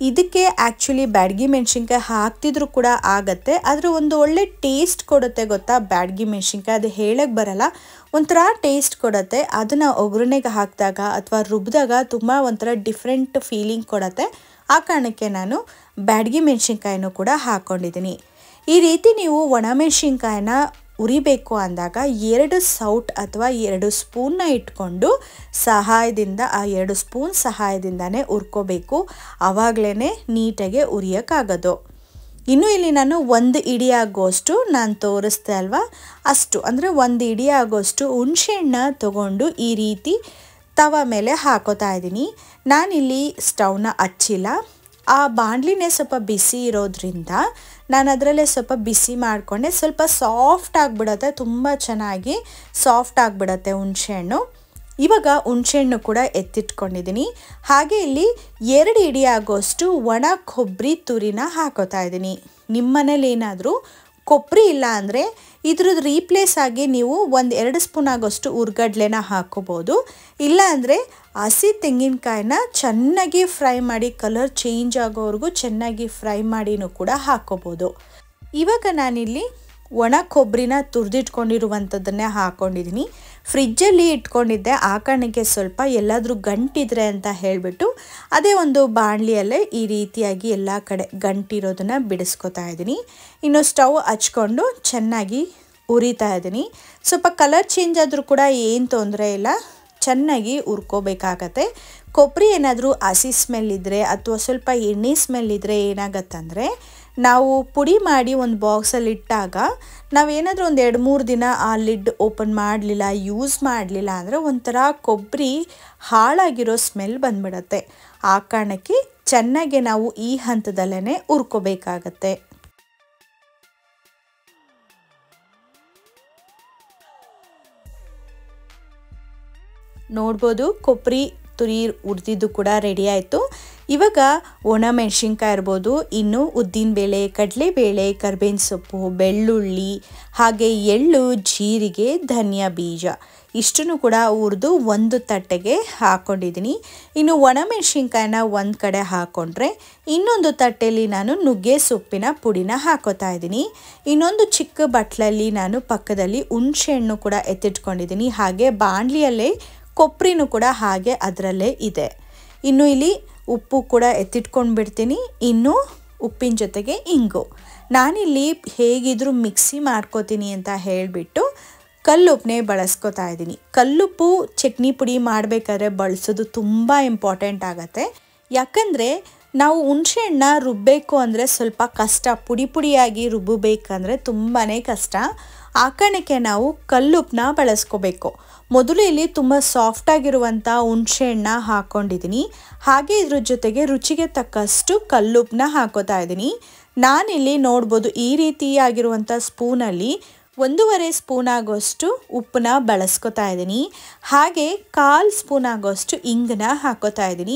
ಇದಕ್ಕೆ ಆ್ಯಕ್ಚುಲಿ ಬ್ಯಾಡಗಿ ಮೆಣಸಿನ್ಕಾಯಿ ಹಾಕ್ತಿದ್ರು ಕೂಡ ಆಗುತ್ತೆ, ಆದರೆ ಒಂದು ಒಳ್ಳೆ ಟೇಸ್ಟ್ ಕೊಡುತ್ತೆ ಗೊತ್ತಾ ಬ್ಯಾಡಗಿ ಮೆಣಸಿನ್ಕಾಯಿ, ಅದು ಹೇಳಕ್ಕೆ ಬರಲ್ಲ, ಒಂಥರ ಟೇಸ್ಟ್ ಕೊಡುತ್ತೆ. ಅದನ್ನು ಒಗ್ಗರಣೆಗೆ ಹಾಕಿದಾಗ ಅಥವಾ ರುಬ್ಬಿದಾಗ ತುಂಬ ಒಂಥರ ಡಿಫ್ರೆಂಟ್ ಫೀಲಿಂಗ್ ಕೊಡುತ್ತೆ. ಆ ಕಾರಣಕ್ಕೆ ನಾನು ಬ್ಯಾಡಗಿ ಮೆಣಸಿನ್ಕಾಯಿನೂ ಕೂಡ ಹಾಕ್ಕೊಂಡಿದ್ದೀನಿ. ಈ ರೀತಿ ನೀವು ಒಣಮೆಣಸಿನ್ಕಾಯಿನ ಉರಿಬೇಕು ಅಂದಾಗ 2 ಸೌಟ್ ಅಥವಾ 2 ಸ್ಪೂನ್ನ ಇಟ್ಕೊಂಡು ಸಹಾಯದಿಂದ ಆ 2 ಸ್ಪೂನ್ ಸಹಾಯದಿಂದನೇ ಹುರ್ಕೋಬೇಕು, ಆವಾಗಲೇ ನೀಟಾಗಿ ಉರಿಯೋಕ್ಕಾಗೋದು. ಇನ್ನು ಇಲ್ಲಿ ನಾನು 1 ಇಡಿ ಆಗೋಷ್ಟು ನಾನು ತೋರಿಸ್ದೆ ಅಲ್ವಾ, ಅಷ್ಟು ಅಂದರೆ 1 ಇಡಿ ಆಗೋಷ್ಟು ಹುಣಸೆಹಣ್ಣ ತಗೊಂಡು ಈ ರೀತಿ ತವ ಮೇಲೆ ಹಾಕೋತಾ ಇದ್ದೀನಿ. ನಾನಿಲ್ಲಿ ಸ್ಟವ್ನ ಹಚ್ಚಿಲ್ಲ, ಆ ಬಾಣಲಿನೇ ಸ್ವಲ್ಪ ಬಿಸಿ ಇರೋದ್ರಿಂದ ನಾನು ಅದರಲ್ಲೇ ಸ್ವಲ್ಪ ಬಿಸಿ ಮಾಡಿಕೊಂಡೆ. ಸ್ವಲ್ಪ ಸಾಫ್ಟ್ ಆಗಿಬಿಡುತ್ತೆ, ತುಂಬ ಚೆನ್ನಾಗಿ ಸಾಫ್ಟ್ ಆಗಿಬಿಡುತ್ತೆ ಹುಣಸೆಹಣ್ಣು. ಇವಾಗ ಹುಣಸೆಹಣ್ಣು ಕೂಡ ಎತ್ತಿಟ್ಕೊಂಡಿದ್ದೀನಿ. ಹಾಗೆ ಇಲ್ಲಿ 2 ಇಡಿ ಆಗೋಷ್ಟು ಒಣ ಕೊಬ್ಬರಿ ತುರಿನ ಹಾಕೋತಾ ಇದ್ದೀನಿ. ನಿಮ್ಮ ಮನೇಲಿ ಏನಾದರೂ ಕೊಬ್ಬರಿ ಇಲ್ಲ ಅಂದರೆ ಇದ್ರದ್ದು ರೀಪ್ಲೇಸ್ ಆಗಿ ನೀವು 1-2 ಸ್ಪೂನ್ ಆಗೋಷ್ಟು ಹುರ್ಗಡ್ಲೆನ ಹಾಕ್ಕೋಬೋದು. ಇಲ್ಲ ಅಂದರೆ ಹಸಿ ತೆಂಗಿನಕಾಯಿನ ಚೆನ್ನಾಗಿ ಫ್ರೈ ಮಾಡಿ ಕಲರ್ ಚೇಂಜ್ ಆಗೋವರೆಗೂ ಚೆನ್ನಾಗಿ ಫ್ರೈ ಮಾಡಿನೂ ಕೂಡ ಹಾಕ್ಕೋಬೋದು. ಇವಾಗ ನಾನಿಲ್ಲಿ ಒಣ ಕೊಬ್ಬರಿನ ತುರಿದಿಟ್ಕೊಂಡಿರುವಂಥದ್ದನ್ನೇ ಹಾಕ್ಕೊಂಡಿದ್ದೀನಿ. ಫ್ರಿಜ್ಜಲ್ಲಿ ಇಟ್ಕೊಂಡಿದ್ದೆ, ಆ ಕಾರಣಕ್ಕೆ ಸ್ವಲ್ಪ ಎಲ್ಲಾದರೂ ಗಂಟಿದ್ರೆ ಅಂತ ಹೇಳಿಬಿಟ್ಟು ಅದೇ ಒಂದು ಬಾಣಲಿಯಲ್ಲೇ ಈ ರೀತಿಯಾಗಿ ಎಲ್ಲ ಕಡೆ ಗಂಟಿರೋದನ್ನು ಬಿಡಿಸ್ಕೊತಾ ಇದ್ದೀನಿ. ಇನ್ನು ಸ್ಟವ್ ಹಚ್ಕೊಂಡು ಚೆನ್ನಾಗಿ ಉರಿತಾ ಇದ್ದೀನಿ. ಸ್ವಲ್ಪ ಕಲರ್ ಚೇಂಜ್ ಆದರೂ ಕೂಡ ಏನು ತೊಂದರೆ ಇಲ್ಲ, ಚೆನ್ನಾಗಿ ಹುರ್ಕೋಬೇಕಾಗತ್ತೆ. ಕೊಬ್ಬರಿ ಏನಾದರೂ ಹಸಿ ಸ್ಮೆಲ್ ಇದ್ದರೆ ಅಥವಾ ಸ್ವಲ್ಪ ಎಣ್ಣೆ ಸ್ಮೆಲ್ ಇದ್ದರೆ ಏನಾಗತ್ತಂದರೆ ನಾವು ಪುಡಿ ಮಾಡಿ ಒಂದು ಬಾಕ್ಸಲ್ಲಿ ಇಟ್ಟಾಗ ನಾವೇನಾದರೂ ಒಂದು 2-3 ದಿನ ಆ ಲಿಡ್ ಓಪನ್ ಮಾಡಲಿಲ್ಲ, ಯೂಸ್ ಮಾಡಲಿಲ್ಲ ಅಂದರೆ ಒಂಥರ ಕೊಬ್ಬರಿ ಹಾಳಾಗಿರೋ ಸ್ಮೆಲ್ ಬಂದ್ಬಿಡತ್ತೆ. ಆ ಕಾರಣಕ್ಕೆ ಚೆನ್ನಾಗಿ ನಾವು ಈ ಹಂತದಲ್ಲೇ ಹುರ್ಕೋಬೇಕಾಗತ್ತೆ. ನೋಡ್ಬೋದು ಕೊಬ್ಬರಿ ತುರಿ ಹುರಿದಿದ್ದು ಕೂಡ ರೆಡಿ ಆಯಿತು. ಇವಾಗ ಒಣಮೆಣಸಿನ್ಕಾಯಿ ಇರ್ಬೋದು, ಇನ್ನು ಉದ್ದಿನಬೇಳೆ, ಕಡಲೆಬೇಳೆ, ಕರಿಬೇವಿನ ಸೊಪ್ಪು, ಬೆಳ್ಳುಳ್ಳಿ, ಹಾಗೆ ಎಳ್ಳು, ಜೀರಿಗೆ, ಧನಿಯಾ ಬೀಜ ಇಷ್ಟನ್ನು ಕೂಡ ಹುರಿದು ಒಂದು ತಟ್ಟೆಗೆ ಹಾಕ್ಕೊಂಡಿದ್ದೀನಿ. ಇನ್ನು ಒಣಮೆಣಸಿನ್ಕಾಯಿನ ಒಂದು ಕಡೆ ಹಾಕ್ಕೊಂಡ್ರೆ ಇನ್ನೊಂದು ತಟ್ಟೆಯಲ್ಲಿ ನಾನು ನುಗ್ಗೆ ಸೊಪ್ಪಿನ ಪುಡಿನ ಹಾಕೋತಾ ಇದ್ದೀನಿ. ಇನ್ನೊಂದು ಚಿಕ್ಕ ಬಟ್ಲಲ್ಲಿ ನಾನು ಪಕ್ಕದಲ್ಲಿ ಹುಣಸೆಹಣ್ಣು ಕೂಡ ಎತ್ತಿಟ್ಕೊಂಡಿದ್ದೀನಿ. ಹಾಗೆ ಬಾಣಲಿಯಲ್ಲೇ ಕೊಬ್ಬರಿನೂ ಕೂಡ ಹಾಗೆ ಅದರಲ್ಲೇ ಇದೆ. ಇನ್ನು ಇಲ್ಲಿ ಉಪ್ಪು ಕೂಡ ಎತ್ತಿಟ್ಕೊಂಡು ಬಿಡ್ತೀನಿ. ಇನ್ನು ಉಪ್ಪಿನ ಜೊತೆಗೆ ಇಂಗು. ನಾನಿಲ್ಲಿ ಹೇಗಿದ್ರೂ ಮಿಕ್ಸಿ ಮಾಡ್ಕೋತೀನಿ ಅಂತ ಹೇಳಿಬಿಟ್ಟು ಕಲ್ಲುಪ್ಪನ್ನೇ ಬಳಸ್ಕೊತಾ ಇದ್ದೀನಿ. ಕಲ್ಲುಪ್ಪು ಚಟ್ನಿ ಪುಡಿ ಮಾಡಬೇಕಾದ್ರೆ ಬಳಸೋದು ತುಂಬ ಇಂಪಾರ್ಟೆಂಟ್ ಆಗುತ್ತೆ. ಯಾಕಂದರೆ ನಾವು ಹುಣಸೆಹಣ್ಣ ರುಬ್ಬಬೇಕು ಅಂದರೆ ಸ್ವಲ್ಪ ಕಷ್ಟ, ಪುಡಿ ಪುಡಿಯಾಗಿ ರುಬ್ಬಬೇಕಂದ್ರೆ ತುಂಬಾ ಕಷ್ಟ. ಆ ಕಾರಣಕ್ಕೆ ನಾವು ಕಲ್ಲುಪ್ಪನ್ನ ಬಳಸ್ಕೋಬೇಕು. ಮೊದಲು ಇಲ್ಲಿ ತುಂಬ ಸಾಫ್ಟಾಗಿರುವಂಥ ಹುಣಸೆಹಣ್ಣ ಹಾಕ್ಕೊಂಡಿದ್ದೀನಿ. ಹಾಗೆ ಇದ್ರ ಜೊತೆಗೆ ರುಚಿಗೆ ತಕ್ಕಷ್ಟು ಕಲ್ಲುಪ್ಪನ್ನ ಹಾಕೋತಾ ಇದ್ದೀನಿ. ನಾನಿಲ್ಲಿ ನೋಡ್ಬೋದು ಈ ರೀತಿಯಾಗಿರುವಂಥ ಸ್ಪೂನಲ್ಲಿ 1.5 ಸ್ಪೂನ್ ಆಗೋಷ್ಟು ಉಪ್ಪನ್ನ ಬಳಸ್ಕೊತಾ ಇದ್ದೀನಿ. ಹಾಗೆ 1/4 ಸ್ಪೂನ್ ಆಗೋಷ್ಟು ಹಿಂಗನ್ನ ಹಾಕೋತಾ ಇದ್ದೀನಿ.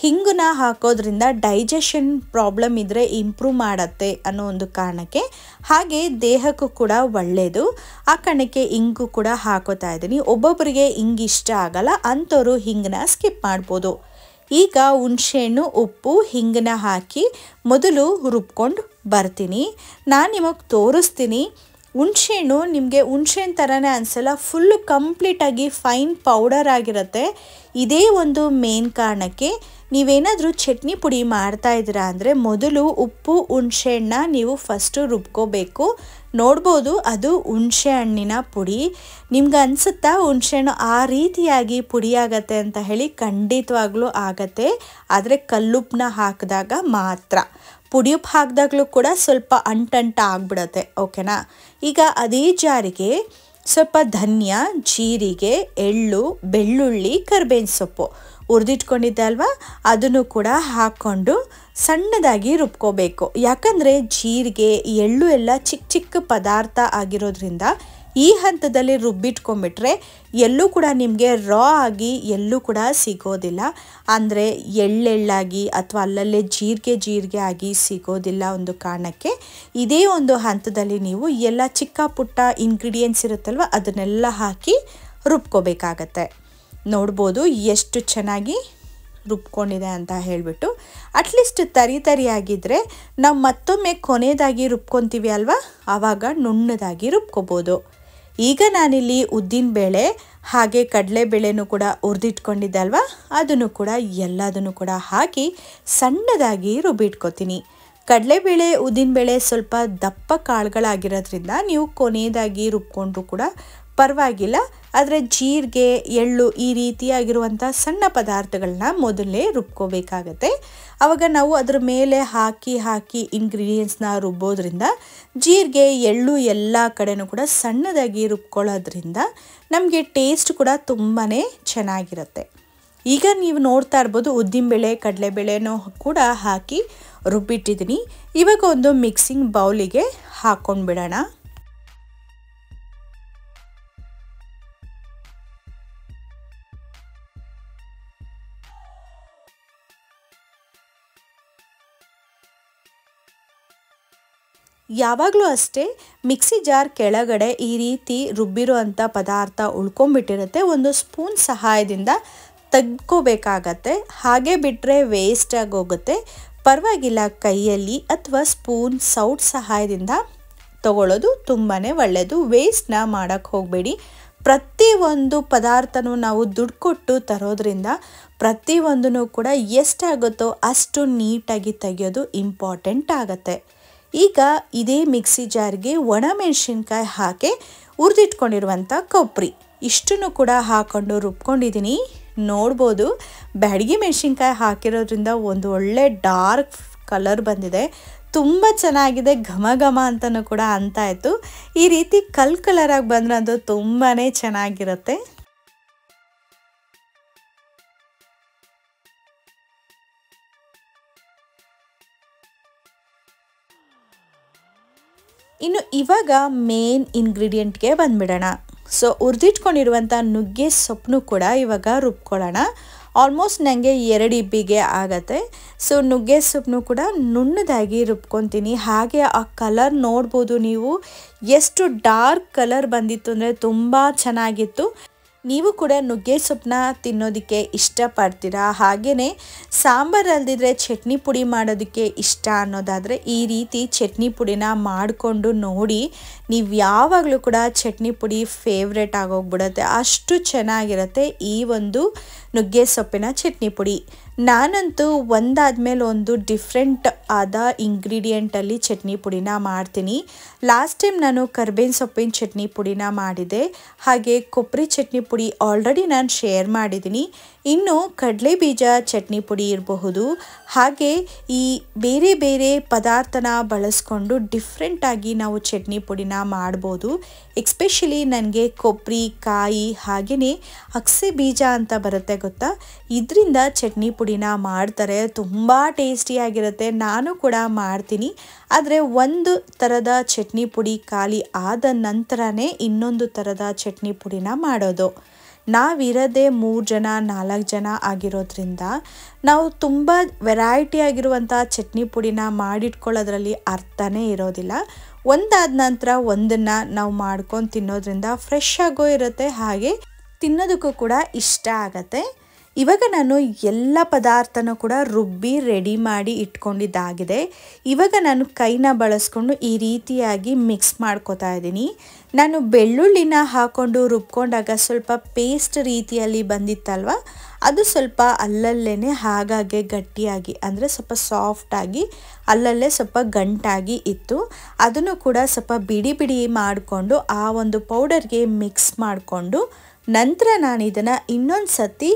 ಹಿಂಗನ್ನ ಹಾಕೋದ್ರಿಂದ ಡೈಜೆಷನ್ ಪ್ರಾಬ್ಲಮ್ ಇದ್ದರೆ ಇಂಪ್ರೂವ್ ಮಾಡುತ್ತೆ ಅನ್ನೋ ಒಂದು ಕಾರಣಕ್ಕೆ, ಹಾಗೆ ದೇಹಕ್ಕೂ ಕೂಡ ಒಳ್ಳೆಯದು. ಆ ಕಾರಣಕ್ಕೆ ಹಿಂಗು ಕೂಡ ಹಾಕೋತಾ ಇದ್ದೀನಿ. ಒಬ್ಬೊಬ್ಬರಿಗೆ ಹಿಂಗೆ ಇಷ್ಟ ಆಗಲ್ಲ, ಅಂಥವ್ರು ಹಿಂಗನ್ನ ಸ್ಕಿಪ್ ಮಾಡ್ಬೋದು. ಈಗ ಹುಣಸೆಹಣ್ಣು, ಉಪ್ಪು, ಹಿಂಗನ್ನ ಹಾಕಿ ಮೊದಲು ರುಬ್ಕೊಂಡು ಬರ್ತೀನಿ. ನಾನು ನಿಮಗೆ ತೋರಿಸ್ತೀನಿ. ಹುಣಸೆಹಣ್ಣು ನಿಮಗೆ ಹುಣಸೆಹಣ್ಣು ಥರನೇ ಅನಿಸಲ್ಲ, ಫುಲ್ಲು ಕಂಪ್ಲೀಟಾಗಿ ಫೈನ್ ಪೌಡರ್ ಆಗಿರುತ್ತೆ. ಇದೇ ಒಂದು ಮೇನ್ ಕಾರಣಕ್ಕೆ ನೀವೇನಾದರೂ ಚಟ್ನಿ ಪುಡಿ ಮಾಡ್ತಾ ಇದ್ದೀರಾ ಅಂದರೆ ಮೊದಲು ಉಪ್ಪು ಹುಣಸೆಹಣ್ಣ ನೀವು ಫಸ್ಟು ರುಬ್ಕೋಬೇಕು. ನೋಡ್ಬೋದು ಅದು ಹುಣಸೆ ಹಣ್ಣಿನ ಪುಡಿ. ನಿಮ್ಗೆ ಅನಿಸುತ್ತಾ ಹುಣಸೆಹಣ್ಣು ಆ ರೀತಿಯಾಗಿ ಪುಡಿ ಆಗತ್ತೆ ಅಂತ ಹೇಳಿ? ಖಂಡಿತವಾಗ್ಲೂ ಆಗತ್ತೆ, ಆದರೆ ಕಲ್ಲುಪ್ಪನ್ನ ಹಾಕಿದಾಗ ಮಾತ್ರ. ಪುಡಿ ಉಪ್ಪು ಹಾಕಿದಾಗಲೂ ಕೂಡ ಸ್ವಲ್ಪ ಅಂಟಂಟ ಆಗಿಬಿಡತ್ತೆ, ಓಕೆನಾ? ಈಗ ಅದೇ ಜಾರಿಗೆ ಸ್ವಲ್ಪ ಧನಿಯಾ, ಜೀರಿಗೆ, ಎಳ್ಳು, ಬೆಳ್ಳುಳ್ಳಿ, ಕರಿಬೇವಿನ ಸೊಪ್ಪು ಹುರಿದಿಟ್ಕೊಂಡಿದ್ದೆ ಅಲ್ವಾ, ಅದನ್ನು ಕೂಡ ಹಾಕ್ಕೊಂಡು ಸಣ್ಣದಾಗಿ ರುಬ್ಕೋಬೇಕು. ಯಾಕಂದರೆ ಜೀರಿಗೆ, ಎಳ್ಳು ಎಲ್ಲ ಚಿಕ್ಕ ಚಿಕ್ಕ ಪದಾರ್ಥ ಆಗಿರೋದ್ರಿಂದ ಈ ಹಂತದಲ್ಲಿ ರುಬ್ಬಿಟ್ಕೊಂಡ್ಬಿಟ್ರೆ ಎಲ್ಲೂ ಕೂಡ ನಿಮಗೆ ರಾ ಆಗಿ ಎಲ್ಲೂ ಕೂಡ ಸಿಗೋದಿಲ್ಲ. ಅಂದರೆ ಎಳ್ಳೆಳ್ಳಾಗಿ ಅಥವಾ ಅಲ್ಲಲ್ಲೇ ಜೀರಿಗೆ ಆಗಿ ಸಿಗೋದಿಲ್ಲ. ಒಂದು ಕಾರಣಕ್ಕೆ ಇದೇ ಒಂದು ಹಂತದಲ್ಲಿ ನೀವು ಎಲ್ಲ ಚಿಕ್ಕ ಪುಟ್ಟ ಇಂಗ್ರೀಡಿಯೆಂಟ್ಸ್ ಇರುತ್ತಲ್ವ ಅದನ್ನೆಲ್ಲ ಹಾಕಿ ರುಬ್ಕೋಬೇಕಾಗತ್ತೆ. ನೋಡ್ಬೋದು ಎಷ್ಟು ಚೆನ್ನಾಗಿ ರುಬ್ಕೊಂಡಿದೆ ಅಂತ ಹೇಳಿಬಿಟ್ಟು. ಅಟ್ಲೀಸ್ಟ್ ತರಿಯಾಗಿದ್ದರೆ ನಾವು ಮತ್ತೊಮ್ಮೆ ಕೊನೆಯದಾಗಿ ರುಬ್ಕೊತೀವಿ ಅಲ್ವಾ, ಆವಾಗ ನುಣ್ಣದಾಗಿ ರುಬ್ಕೋಬೋದು. ಈಗ ನಾನಿಲ್ಲಿ ಉದ್ದಿನಬೇಳೆ ಹಾಗೆ ಕಡಲೆಬೇಳೆನೂ ಕೂಡ ಹುರಿದಿಟ್ಕೊಂಡಿದ್ದೆ ಅಲ್ವಾ, ಅದನ್ನು ಕೂಡ ಎಲ್ಲದನ್ನು ಕೂಡ ಹಾಕಿ ಸಣ್ಣದಾಗಿ ರುಬ್ಬಿಟ್ಕೊತೀನಿ. ಕಡಲೆಬೇಳೆ, ಉದ್ದಿನಬೇಳೆ ಸ್ವಲ್ಪ ದಪ್ಪ ಕಾಳುಗಳಾಗಿರೋದ್ರಿಂದ ನೀವು ಕೊನೆಯದಾಗಿ ರುಬ್ಕೊಂಡ್ರು ಕೂಡ ಪರವಾಗಿಲ್ಲ. ಆದರೆ ಜೀರಿಗೆ, ಎಳ್ಳು ಈ ರೀತಿಯಾಗಿರುವಂಥ ಸಣ್ಣ ಪದಾರ್ಥಗಳನ್ನ ಮೊದಲೇ ರುಬ್ಕೋಬೇಕಾಗತ್ತೆ. ಆವಾಗ ನಾವು ಅದರ ಮೇಲೆ ಹಾಕಿ ಇಂಗ್ರೀಡಿಯೆಂಟ್ಸ್ನ ರುಬ್ಬೋದ್ರಿಂದ ಜೀರಿಗೆ, ಎಳ್ಳು ಎಲ್ಲ ಕಡೆನೂ ಕೂಡ ಸಣ್ಣದಾಗಿ ರುಬ್ಕೊಳ್ಳೋದ್ರಿಂದ ನಮಗೆ ಟೇಸ್ಟ್ ಕೂಡ ತುಂಬಾ ಚೆನ್ನಾಗಿರುತ್ತೆ. ಈಗ ನೀವು ನೋಡ್ತಾ ಇರ್ಬೋದು ಉದ್ದಿನಬೇಳೆ, ಕಡಲೆಬೇಳೆನೂ ಕೂಡ ಹಾಕಿ ರುಬ್ಬಿಟ್ಟಿದ್ದೀನಿ. ಇವಾಗ ಒಂದು ಮಿಕ್ಸಿಂಗ್ ಬೌಲಿಗೆ ಹಾಕ್ಕೊಂಡ್ಬಿಡೋಣ. ಯಾವಾಗಲೂ ಅಷ್ಟೇ ಮಿಕ್ಸಿ ಜಾರ್ ಕೆಳಗಡೆ ಈ ರೀತಿ ರುಬ್ಬಿರೋ ಅಂಥ ಪದಾರ್ಥ ಉಳ್ಕೊಂಡ್ಬಿಟ್ಟಿರುತ್ತೆ, ಒಂದು ಸ್ಪೂನ್ ಸಹಾಯದಿಂದ ತೆಗ್ಕೋಬೇಕಾಗತ್ತೆ. ಹಾಗೆ ಬಿಟ್ಟರೆ ವೇಸ್ಟ್ ಆಗೋಗುತ್ತೆ. ಪರವಾಗಿಲ್ಲ, ಕೈಯಲ್ಲಿ ಅಥವಾ ಸ್ಪೂನ್ ಸೌಟ್ ಸಹಾಯದಿಂದ ತಗೊಳ್ಳೋದು ತುಂಬಾ ಒಳ್ಳೆಯದು. ವೇಸ್ಟ್ನ ಮಾಡೋಕ್ಕೆ ಹೋಗಬೇಡಿ. ಪ್ರತಿಯೊಂದು ಪದಾರ್ಥನೂ ನಾವು ದುಡ್ಡು ಕೊಟ್ಟು ತರೋದ್ರಿಂದ ಪ್ರತಿಯೊಂದೂ ಕೂಡ ಎಷ್ಟಾಗುತ್ತೋ ಅಷ್ಟು ನೀಟಾಗಿ ತೆಗೆಯೋದು ಇಂಪಾರ್ಟೆಂಟ್ ಆಗುತ್ತೆ. ಈಗ ಇದೇ ಮಿಕ್ಸಿ ಜಾರ್ಗೆ ಒಣಮೆಣಸಿನ್ಕಾಯಿ ಹಾಕಿ ಹುರಿದಿಟ್ಕೊಂಡಿರುವಂಥ ಕೊಬ್ಬರಿ ಇಷ್ಟನ್ನು ಕೂಡ ಹಾಕ್ಕೊಂಡು ರುಬ್ಕೊಂಡಿದ್ದೀನಿ. ನೋಡ್ಬೋದು ಬ್ಯಾಡಗಿ ಮೆಣಸಿನ್ಕಾಯಿ ಹಾಕಿರೋದ್ರಿಂದ ಒಂದು ಒಳ್ಳೆ ಡಾರ್ಕ್ ಕಲರ್ ಬಂದಿದೆ, ತುಂಬ ಚೆನ್ನಾಗಿದೆ, ಘಮ ಘಮ ಅಂತಲೂ ಕೂಡ ಅಂತಾಯಿತು. ಈ ರೀತಿ ಕಲರಾಗಿ ಬಂದ್ರೆ ಅದು ತುಂಬಾ ಚೆನ್ನಾಗಿರುತ್ತೆ. ಇನ್ನು ಇವಾಗ ಮೇನ್ ಇಂಗ್ರೀಡಿಯೆಂಟ್ಗೆ ಬಂದ್ಬಿಡೋಣ. ಸೊ ಹುರಿದಿಟ್ಕೊಂಡಿರುವಂಥ ನುಗ್ಗೆ ಸೊಪ್ಪನ್ನು ಕೂಡ ಇವಾಗ ರುಬ್ಕೊಳ್ಳೋಣ. ಆಲ್ಮೋಸ್ಟ್ ನನಗೆ 2 ಇಬ್ಬಿಗೆ ಆಗತ್ತೆ. ಸೊ ನುಗ್ಗೆ ಸೊಪ್ಪನ್ನು ಕೂಡ ನುಣ್ಣದಾಗಿ ರುಬ್ಕೊತೀನಿ. ಹಾಗೆ ಆ ಕಲರ್ ನೋಡ್ಬೋದು ನೀವು, ಎಷ್ಟು ಡಾರ್ಕ್ ಕಲರ್ ಬಂದಿತ್ತು ಅಂದರೆ ತುಂಬ ಚೆನ್ನಾಗಿತ್ತು. ನೀವು ಕೂಡ ನುಗ್ಗೆ ಸೊಪ್ಪನ್ನ ತಿನ್ನೋದಕ್ಕೆ ಇಷ್ಟಪಡ್ತೀರಾ, ಹಾಗೆಯೇ ಸಾಂಬಾರು ಅಲ್ದಿದ್ರೆ ಚಟ್ನಿ ಪುಡಿ ಮಾಡೋದಕ್ಕೆ ಇಷ್ಟ ಅನ್ನೋದಾದರೆ ಈ ರೀತಿ ಚಟ್ನಿ ಪುಡಿನ ಮಾಡಿಕೊಂಡು ನೋಡಿ. ನೀವು ಯಾವಾಗಲೂ ಕೂಡ ಚಟ್ನಿ ಪುಡಿ ಫೇವ್ರೆಟ್ ಆಗೋಗ್ಬಿಡುತ್ತೆ, ಅಷ್ಟು ಚೆನ್ನಾಗಿರುತ್ತೆ ಈ ಒಂದು ನುಗ್ಗೆ ಸೊಪ್ಪಿನ ಚಟ್ನಿ ಪುಡಿ. ನಾನಂತೂ ಒಂದಾದ್ಮೇಲೆ ಒಂದು ಡಿಫ್ರೆಂಟ್ ಆದ ಇಂಗ್ರೀಡಿಯೆಂಟಲ್ಲಿ ಚಟ್ನಿ ಪುಡಿನ ಮಾಡ್ತೀನಿ. ಲಾಸ್ಟ್ ಟೈಮ್ ನಾನು ಕರ್ಬೇವಿನ ಸೊಪ್ಪಿನ ಚಟ್ನಿ ಪುಡಿನ ಮಾಡಿದೆ, ಹಾಗೆ ಕೊಬ್ಬರಿ ಚಟ್ನಿ ಪುಡಿ ಆಲ್ರೆಡಿ ನಾನು ಶೇರ್ ಮಾಡಿದ್ದೀನಿ. ಇನ್ನು ಕಡಲೆ ಬೀಜ ಚಟ್ನಿ ಪುಡಿ ಇರಬಹುದು. ಹಾಗೆ ಈ ಬೇರೆ ಬೇರೆ ಪದಾರ್ಥನ ಬಳಸ್ಕೊಂಡು ಡಿಫ್ರೆಂಟಾಗಿ ನಾವು ಚಟ್ನಿ ಪುಡಿನ ಮಾಡ್ಬೋದು. ಎಕ್ಸ್ಪೆಷಲಿ ನನಗೆ ಕೊಬ್ಬರಿ ಕಾಯಿ ಹಾಗೆಯೇ ಅಗಸೆ ಬೀಜ ಅಂತ ಬರುತ್ತೆ ಗೊತ್ತಾ, ಇದರಿಂದ ಚಟ್ನಿ ಪುಡಿನ ಮಾಡ್ತಾರೆ, ತುಂಬ ಟೇಸ್ಟಿಯಾಗಿರುತ್ತೆ. ನಾನು ಕೂಡ ಮಾಡ್ತೀನಿ. ಆದರೆ ಒಂದು ಥರದ ಚಟ್ನಿ ಪುಡಿ ಖಾಲಿ ಆದ ನಂತರನೇ ಇನ್ನೊಂದು ಥರದ ಚಟ್ನಿ ಪುಡಿನ ಮಾಡೋದು. ನಾವಿರೋದೇ 3 ಜನ 4 ಜನ ಆಗಿರೋದ್ರಿಂದ ನಾವು ತುಂಬ ವೆರೈಟಿ ಆಗಿರುವಂಥ ಚಟ್ನಿ ಪುಡಿನ ಮಾಡಿಟ್ಕೊಳ್ಳೋದ್ರಲ್ಲಿ ಅರ್ಥನೇ ಇರೋದಿಲ್ಲ. ಒಂದಾದ ನಂತರ ಒಂದನ್ನು ನಾವು ಮಾಡ್ಕೊಂಡು ತಿನ್ನೋದ್ರಿಂದ ಫ್ರೆಶ್ ಆಗೋ ಇರುತ್ತೆ, ಹಾಗೆ ತಿನ್ನೋದಕ್ಕೂ ಕೂಡ ಇಷ್ಟ ಆಗತ್ತೆ. ಇವಾಗ ನಾನು ಎಲ್ಲ ಪದಾರ್ಥನೂ ಕೂಡ ರುಬ್ಬಿ ರೆಡಿ ಮಾಡಿ ಇಟ್ಕೊಂಡಿದ್ದಾಗಿದೆ. ಇವಾಗ ನಾನು ಕೈನ ಬಳಸ್ಕೊಂಡು ಈ ರೀತಿಯಾಗಿ ಮಿಕ್ಸ್ ಮಾಡ್ಕೋತಾ ಇದ್ದೀನಿ. ನಾನು ಬೆಳ್ಳುಳ್ಳಿನ ಹಾಕ್ಕೊಂಡು ರುಬ್ಕೊಂಡಾಗ ಸ್ವಲ್ಪ ಪೇಸ್ಟ್ ರೀತಿಯಲ್ಲಿ ಬಂದಿತ್ತಲ್ವ, ಅದು ಸ್ವಲ್ಪ ಅಲ್ಲಲ್ಲೇ ಹಾಗಾಗಿ ಗಟ್ಟಿಯಾಗಿ ಅಂದರೆ ಸ್ವಲ್ಪ ಸಾಫ್ಟಾಗಿ ಅಲ್ಲಲ್ಲೇ ಸ್ವಲ್ಪ ಗಂಟಾಗಿ ಇತ್ತು. ಅದನ್ನು ಕೂಡ ಸ್ವಲ್ಪ ಬಿಡಿ ಬಿಡಿ ಮಾಡಿಕೊಂಡು ಆ ಒಂದು ಪೌಡರ್ಗೆ ಮಿಕ್ಸ್ ಮಾಡಿಕೊಂಡು ನಂತರ ನಾನು ಇದನ್ನು ಇನ್ನೊಂದು ಸತಿ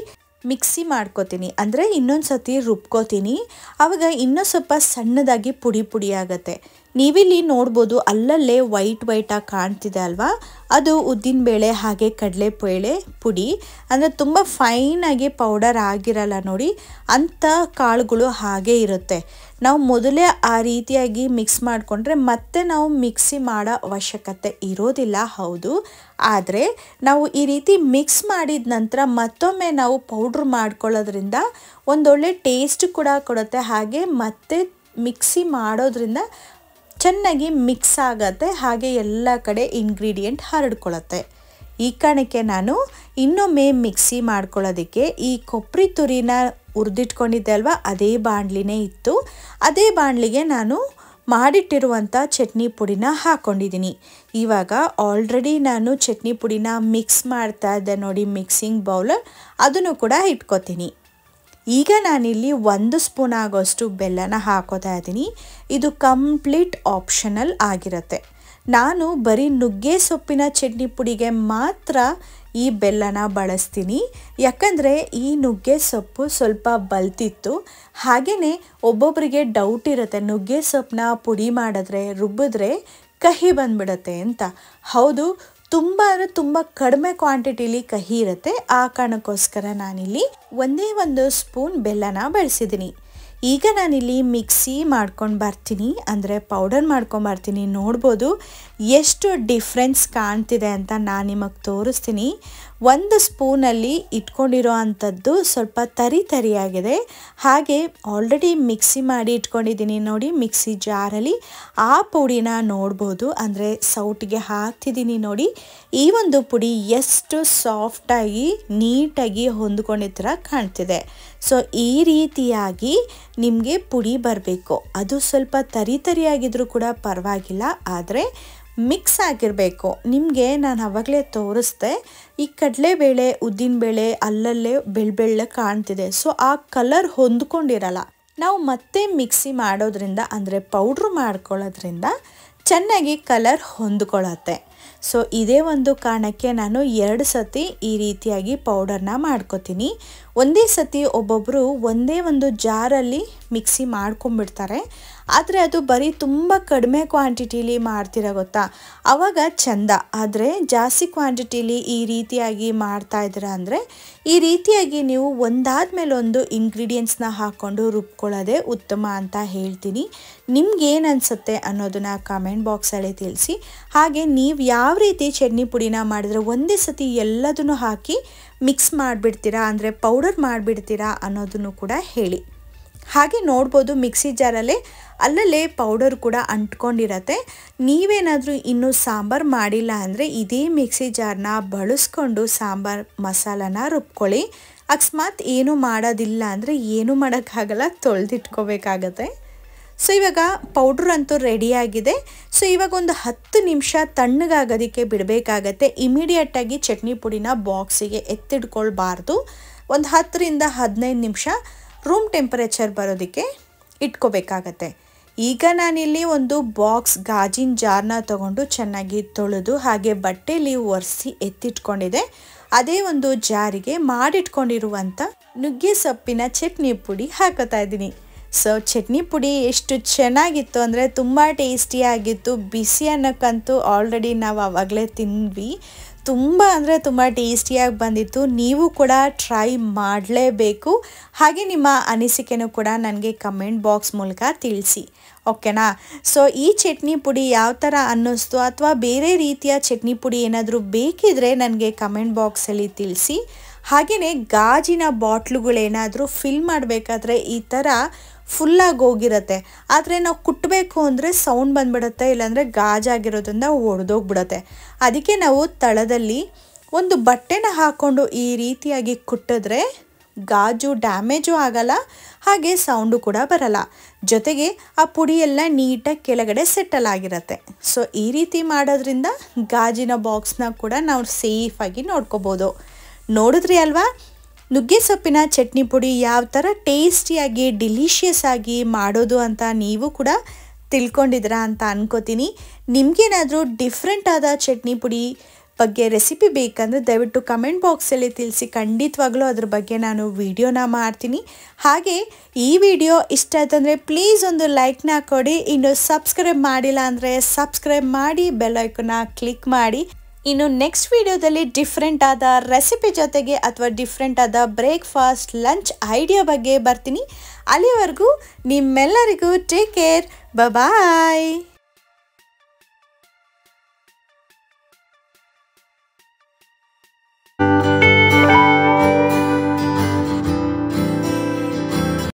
ಮಿಕ್ಸಿ ಮಾಡ್ಕೋತೀನಿ, ಅಂದರೆ ಇನ್ನೊಂದು ಸತಿ ರುಬ್ಕೋತೀನಿ. ಆವಾಗ ಇನ್ನೂ ಸ್ವಲ್ಪ ಸಣ್ಣದಾಗಿ ಪುಡಿ ಪುಡಿ ಆಗುತ್ತೆ. ನೀವಿಲ್ಲಿ ನೋಡ್ಬೋದು ಅಲ್ಲಲ್ಲೇ ವೈಟಾಗಿ ಕಾಣ್ತಿದೆ ಅಲ್ವಾ, ಅದು ಉದ್ದಿನಬೇಳೆ ಹಾಗೆ ಕಡಲೆಬೇಳೆ ಪುಡಿ. ಅಂದರೆ ತುಂಬ ಫೈನಾಗಿ ಪೌಡರ್ ಆಗಿರಲ್ಲ ನೋಡಿ, ಅಂಥ ಕಾಳುಗಳು ಹಾಗೆ ಇರುತ್ತೆ. ನಾವು ಮೊದಲೇ ಆ ರೀತಿಯಾಗಿ ಮಿಕ್ಸ್ ಮಾಡಿಕೊಂಡ್ರೆ ಮತ್ತೆ ನಾವು ಮಿಕ್ಸಿ ಮಾಡೋ ಅವಶ್ಯಕತೆ ಇರೋದಿಲ್ಲ, ಹೌದು. ಆದರೆ ನಾವು ಈ ರೀತಿ ಮಿಕ್ಸ್ ಮಾಡಿದ ನಂತರ ಮತ್ತೊಮ್ಮೆ ನಾವು ಪೌಡ್ರ್ ಮಾಡ್ಕೊಳ್ಳೋದ್ರಿಂದ ಒಂದೊಳ್ಳೆ ಟೇಸ್ಟ್ ಕೂಡ ಕೊಡುತ್ತೆ, ಹಾಗೆ ಮತ್ತೆ ಮಿಕ್ಸಿ ಮಾಡೋದ್ರಿಂದ ಚೆನ್ನಾಗಿ ಮಿಕ್ಸ್ ಆಗತ್ತೆ, ಹಾಗೆ ಎಲ್ಲ ಕಡೆ ಇಂಗ್ರೀಡಿಯೆಂಟ್ ಹರಡ್ಕೊಳ್ಳುತ್ತೆ. ಈ ಕಾರಣಕ್ಕೆ ನಾನು ಇನ್ನೊಮ್ಮೆ ಮಿಕ್ಸಿ ಮಾಡ್ಕೊಳ್ಳೋದಕ್ಕೆ ಈ ಕೊಬ್ಬರಿ ತುರಿನ ಹುರಿದಿಟ್ಕೊಂಡಿದ್ದೆ ಅಲ್ವಾ, ಅದೇ ಬಾಣಲಿನೇ ಇತ್ತು. ಅದೇ ಬಾಣಲಿಗೆ ನಾನು ಮಾಡಿಟ್ಟಿರುವಂಥ ಚಟ್ನಿ ಪುಡಿನ ಹಾಕ್ಕೊಂಡಿದ್ದೀನಿ. ಇವಾಗ ಆಲ್ರೆಡಿ ನಾನು ಚಟ್ನಿ ಪುಡಿನ ಮಿಕ್ಸ್ ಮಾಡ್ತಾ ಇದ್ದೆ ನೋಡಿ, ಮಿಕ್ಸಿಂಗ್ ಬೌಲರ್, ಅದನ್ನು ಕೂಡ ಇಟ್ಕೋತೀನಿ. ಈಗ ನಾನಿಲ್ಲಿ 1 ಸ್ಪೂನ್ ಆಗೋಷ್ಟು ಬೆಲ್ಲನ ಹಾಕೋತಾ ಇದ್ದೀನಿ. ಇದು ಕಂಪ್ಲೀಟ್ ಆಪ್ಷನಲ್ ಆಗಿರುತ್ತೆ. ನಾನು ಬರೀ ನುಗ್ಗೆ ಸೊಪ್ಪಿನ ಚಟ್ನಿ ಪುಡಿಗೆ ಮಾತ್ರ ಈ ಬೆಲ್ಲನ ಬಳಸ್ತೀನಿ, ಯಾಕಂದರೆ ಈ ನುಗ್ಗೆ ಸೊಪ್ಪು ಸ್ವಲ್ಪ ಬಲ್ತಿತ್ತು. ಹಾಗೆಯೇ ಒಬ್ಬೊಬ್ಬರಿಗೆ ಡೌಟ್ ಇರುತ್ತೆ, ನುಗ್ಗೆ ಸೊಪ್ಪನ್ನ ಪುಡಿ ಮಾಡಿದ್ರೆ ರುಬ್ಬಿದ್ರೆ ಕಹಿ ಬಂದ್ಬಿಡುತ್ತೆ ಅಂತ. ಹೌದು, ತುಂಬ ಕಡಿಮೆ ಕ್ವಾಂಟಿಟಿಲಿ ಕಹಿ ಇರುತ್ತೆ. ಆ ಕಾರಣಕ್ಕೋಸ್ಕರ ನಾನಿಲ್ಲಿ 1 ಸ್ಪೂನ್ ಬೆಲ್ಲನ ಬಳಸಿದ್ದೀನಿ. ಈಗ ನಾನಿಲ್ಲಿ ಮಿಕ್ಸಿ ಮಾಡ್ಕೊಂಡು ಬರ್ತೀನಿ, ಅಂದರೆ ಪೌಡರ್ ಮಾಡ್ಕೊಂಡು ಬರ್ತೀನಿ. ನೋಡ್ಬೋದು ಎಷ್ಟು ಡಿಫ್ರೆನ್ಸ್ ಕಾಣ್ತಿದೆ ಅಂತ ನಾನು ನಿಮಗೆ ತೋರಿಸ್ತೀನಿ. 1 ಸ್ಪೂನಲ್ಲಿ ಇಟ್ಕೊಂಡಿರೋ ಅಂಥದ್ದು ಸ್ವಲ್ಪ ತರಿಯಾಗಿದೆ. ಹಾಗೆ ಆಲ್ರೆಡಿ ಮಿಕ್ಸಿ ಮಾಡಿ ಇಟ್ಕೊಂಡಿದ್ದೀನಿ ನೋಡಿ, ಮಿಕ್ಸಿ ಜಾರಲ್ಲಿ ಆ ಪುಡಿನ ನೋಡ್ಬೋದು, ಅಂದರೆ ಸೌಟಿಗೆ ಹಾಕ್ತಿದ್ದೀನಿ ನೋಡಿ. ಈ ಒಂದು ಪುಡಿ ಎಷ್ಟು ಸಾಫ್ಟಾಗಿ ನೀಟಾಗಿ ಹೊಂದ್ಕೊಂಡಿದ್ದ ಥರ ಕಾಣ್ತಿದೆ. ಸೊ ಈ ರೀತಿಯಾಗಿ ನಿಮಗೆ ಪುಡಿ ಬರಬೇಕು. ಅದು ಸ್ವಲ್ಪ ತರಿಯಾಗಿದ್ರೂ ಕೂಡ ಪರವಾಗಿಲ್ಲ, ಆದರೆ ಮಿಕ್ಸ್ ಆಗಿರಬೇಕು. ನಿಮಗೆ ನಾನು ಆವಾಗಲೇ ತೋರಿಸ್ದೆ, ಈ ಕಡಲೆಬೇಳೆ ಉದ್ದಿನಬೇಳೆ ಅಲ್ಲಲ್ಲೇ ಬೆಳ್ಳ ಕಾಣ್ತಿದೆ. ಸೊ ಆ ಕಲರ್ ಹೊಂದ್ಕೊಂಡಿರಲ್ಲ. ನಾವು ಮತ್ತೆ ಮಿಕ್ಸಿ ಮಾಡೋದ್ರಿಂದ, ಅಂದರೆ ಪೌಡ್ರು ಮಾಡ್ಕೊಳ್ಳೋದ್ರಿಂದ ಚೆನ್ನಾಗಿ ಕಲರ್ ಹೊಂದ್ಕೊಳ್ಳುತ್ತೆ. ಸೊ ಇದೇ ಒಂದು ಕಾರಣಕ್ಕೆ ನಾನು 2 ಸತಿ ಈ ರೀತಿಯಾಗಿ ಪೌಡರ್ನ ಮಾಡ್ಕೋತೀನಿ. ಒಂದೇ ಸತಿ ಒಬ್ಬೊಬ್ಬರು ಒಂದೇ ಒಂದು ಜಾರಲ್ಲಿ ಮಿಕ್ಸಿ ಮಾಡ್ಕೊಂಡ್ಬಿಡ್ತಾರೆ. ಆದರೆ ಅದು ಬರೀ ತುಂಬ ಕಡಿಮೆ ಕ್ವಾಂಟಿಟಿಲಿ ಮಾಡ್ತೀರ ಗೊತ್ತಾ, ಆವಾಗ ಚಂದ. ಆದರೆ ಜಾಸ್ತಿ ಕ್ವಾಂಟಿಟಿಲಿ ಈ ರೀತಿಯಾಗಿ ಮಾಡ್ತಾ ಇದ್ದೀರಾ ಅಂದರೆ ಈ ರೀತಿಯಾಗಿ ನೀವು ಒಂದಾದ್ಮೇಲೆ ಒಂದು ಇಂಗ್ರೀಡಿಯೆಂಟ್ಸ್ನ ಹಾಕ್ಕೊಂಡು ರುಬ್ಕೊಳ್ಳೋದೇ ಉತ್ತಮ ಅಂತ ಹೇಳ್ತೀನಿ. ನಿಮ್ಗೇನು ಅನಿಸುತ್ತೆ ಅನ್ನೋದನ್ನ ಕಮೆಂಟ್ ಬಾಕ್ಸಲ್ಲಿ ತಿಳಿಸಿ. ಹಾಗೆ ನೀವು ಯಾವ ರೀತಿ ಚಟ್ನಿ ಪುಡಿನ ಮಾಡಿದ್ರೆ ಒಂದೇ ಸತಿ ಎಲ್ಲದನ್ನು ಹಾಕಿ ಮಿಕ್ಸ್ ಮಾಡಿಬಿಡ್ತೀರಾ ಅಂದರೆ ಪೌಡರ್ ಮಾಡಿಬಿಡ್ತೀರಾ ಅನ್ನೋದನ್ನು ಕೂಡ ಹೇಳಿ. ಹಾಗೆ ನೋಡ್ಬೋದು ಮಿಕ್ಸಿ ಜಾರಲ್ಲೇ ಅಲ್ಲಲ್ಲೇ ಪೌಡರ್ ಕೂಡ ಅಂಟ್ಕೊಂಡಿರತ್ತೆ. ನೀವೇನಾದರೂ ಇನ್ನೂ ಸಾಂಬಾರು ಮಾಡಿಲ್ಲ ಅಂದರೆ ಇದೇ ಮಿಕ್ಸಿ ಜಾರ್ನ ಬಳಸ್ಕೊಂಡು ಸಾಂಬಾರು ಮಸಾಲಾನ ರುಬ್ಕೊಳ್ಳಿ. ಅಕಸ್ಮಾತ್ ಏನೂ ಮಾಡೋದಿಲ್ಲ ಅಂದರೆ ಏನೂ ಮಾಡೋಕ್ಕಾಗಲ್ಲ, ತೊಳೆದಿಟ್ಕೋಬೇಕಾಗತ್ತೆ. ಸೊ ಇವಾಗ ಪೌಡ್ರ್ ಅಂತೂ ರೆಡಿಯಾಗಿದೆ. ಸೊ ಇವಾಗ ಒಂದು 10 ನಿಮಿಷ ತಣ್ಣಗಾಗೋದಕ್ಕೆ ಬಿಡಬೇಕಾಗತ್ತೆ. ಇಮಿಡಿಯೇಟಾಗಿ ಚಟ್ನಿ ಪುಡಿನ ಬಾಕ್ಸಿಗೆ ಎತ್ತಿಡ್ಕೊಳ್ಬಾರ್ದು. ಒಂದು 10 ರಿಂದ 15 ನಿಮಿಷ ರೂಮ್ ಟೆಂಪರೇಚರ್ ಬರೋದಕ್ಕೆ ಇಟ್ಕೋಬೇಕಾಗತ್ತೆ. ಈಗ ನಾನಿಲ್ಲಿ ಒಂದು ಬಾಕ್ಸ್ ಗಾಜಿನ ಜಾರ್ನ ತಗೊಂಡು ಚೆನ್ನಾಗಿ ತೊಳೆದು ಹಾಗೆ ಬಟ್ಟೆಯಲ್ಲಿ ಒರೆಸಿ ಎತ್ತಿಟ್ಕೊಂಡಿದೆ. ಅದೇ ಒಂದು ಜಾರಿಗೆ ಮಾಡಿಟ್ಕೊಂಡಿರುವಂಥ ನುಗ್ಗೆ ಸೊಪ್ಪಿನ ಚಟ್ನಿ ಪುಡಿ ಹಾಕೋತಾ ಇದ್ದೀನಿ. ಸೊ ಚಟ್ನಿ ಪುಡಿ ಎಷ್ಟು ಚೆನ್ನಾಗಿತ್ತು ಅಂದರೆ ತುಂಬ ಟೇಸ್ಟಿಯಾಗಿತ್ತು. ಬಿಸಿ ಅನ್ನಕ್ಕಂತೂ ಆಲ್ರೆಡಿ ನಾವು ಆವಾಗಲೇ ತಿಂದ್ವಿ. ತುಂಬ ಅಂದರೆ ತುಂಬ ಟೇಸ್ಟಿಯಾಗಿ ಬಂದಿತ್ತು. ನೀವು ಕೂಡ ಟ್ರೈ ಮಾಡಲೇಬೇಕು. ಹಾಗೆ ನಿಮ್ಮ ಅನಿಸಿಕೆನೂ ಕೂಡ ನನಗೆ ಕಮೆಂಟ್ ಬಾಕ್ಸ್ ಮೂಲಕ ತಿಳಿಸಿ, ಓಕೆನಾ. ಸೊ ಈ ಚಟ್ನಿ ಪುಡಿ ಯಾವ ಥರ ಅನ್ನಿಸ್ತು ಅಥವಾ ಬೇರೆ ರೀತಿಯ ಚಟ್ನಿ ಪುಡಿ ಏನಾದರೂ ಬೇಕಿದ್ರೆ ನನಗೆ ಕಮೆಂಟ್ ಬಾಕ್ಸಲ್ಲಿ ತಿಳಿಸಿ. ಹಾಗೆಯೇ ಗಾಜಿನ ಬಾಟ್ಲುಗಳೇನಾದರೂ ಫಿಲ್ ಮಾಡಬೇಕಾದ್ರೆ ಈ ಥರ ಫುಲ್ಲಾಗಿ ಹೋಗಿರುತ್ತೆ, ಆದರೆ ನಾವು ಕುಟ್ಟಬೇಕು ಅಂದರೆ ಸೌಂಡ್ ಬಂದುಬಿಡುತ್ತೆ, ಇಲ್ಲಾಂದರೆ ಗಾಜಾಗಿರೋದ್ರಿಂದ ಒಡೆದೋಗ್ಬಿಡುತ್ತೆ. ಅದಕ್ಕೆ ನಾವು ತಳದಲ್ಲಿ ಒಂದು ಬಟ್ಟೆನ ಹಾಕ್ಕೊಂಡು ಈ ರೀತಿಯಾಗಿ ಕುಟ್ಟಿದ್ರೆ ಗಾಜು ಡ್ಯಾಮೇಜು ಆಗಲ್ಲ, ಹಾಗೆ ಸೌಂಡು ಕೂಡ ಬರಲ್ಲ. ಜೊತೆಗೆ ಆ ಪುಡಿ ಎಲ್ಲ ನೀಟಾಗಿ ಕೆಳಗಡೆ ಸೆಟಲ್ ಆಗಿರುತ್ತೆ. ಸೊ ಈ ರೀತಿ ಮಾಡೋದ್ರಿಂದ ಗಾಜಿನ ಬಾಕ್ಸ್ನ ಕೂಡ ನಾವು ಸೇಫಾಗಿ ನೋಡ್ಕೋಬೋದು. ನೋಡಿದ್ರಿ ಅಲ್ವಾ ನುಗ್ಗೆ ಸೊಪ್ಪಿನ ಚಟ್ನಿ ಪುಡಿ ಯಾವ ಥರ ಟೇಸ್ಟಿಯಾಗಿ ಡಿಲಿಷಿಯಸ್ ಆಗಿ ಮಾಡೋದು ಅಂತ ನೀವು ಕೂಡ ತಿಳ್ಕೊಂಡಿದ್ದೀರಾ ಅಂತ ಅನ್ಕೋತೀನಿ. ನಿಮಗೇನಾದರೂ ಡಿಫ್ರೆಂಟ್ ಆದ ಚಟ್ನಿ ಪುಡಿ ಬಗ್ಗೆ ರೆಸಿಪಿ ಬೇಕಂದರೆ ದಯವಿಟ್ಟು ಕಮೆಂಟ್ ಬಾಕ್ಸಲ್ಲಿ ತಿಳಿಸಿ. ಖಂಡಿತವಾಗ್ಲೂ ಅದ್ರ ಬಗ್ಗೆ ನಾನು ವಿಡಿಯೋನ ಮಾಡ್ತೀನಿ. ಹಾಗೆ ಈ ವಿಡಿಯೋ ಇಷ್ಟ ಆಯ್ತಂದರೆ ಪ್ಲೀಸ್ ಒಂದು ಲೈಕ್ನ ಕೊಡಿ. ಇನ್ನು ಸಬ್ಸ್ಕ್ರೈಬ್ ಮಾಡಿಲ್ಲ ಅಂದರೆ ಸಬ್ಸ್ಕ್ರೈಬ್ ಮಾಡಿ, ಬೆಲ್ ಐಕಾನ್ನ ಕ್ಲಿಕ್ ಮಾಡಿ. ಇನ್ನು ನೆಕ್ಸ್ಟ್ ವಿಡಿಯೋದಲ್ಲಿ ಡಿಫ್ರೆಂಟ್ ಆದ ರೆಸಿಪಿ ಜೊತೆಗೆ ಅಥವಾ ಡಿಫ್ರೆಂಟ್ ಆದ ಬ್ರೇಕ್ಫಾಸ್ಟ್ ಲಂಚ್ ಐಡಿಯಾ ಬಗ್ಗೆ ಬರ್ತೀನಿ. ಅಲ್ಲಿವರೆಗೂ ನಿಮ್ಮೆಲ್ಲರಿಗೂ ಟೇಕ್ ಕೇರ್, ಬಾಯ್.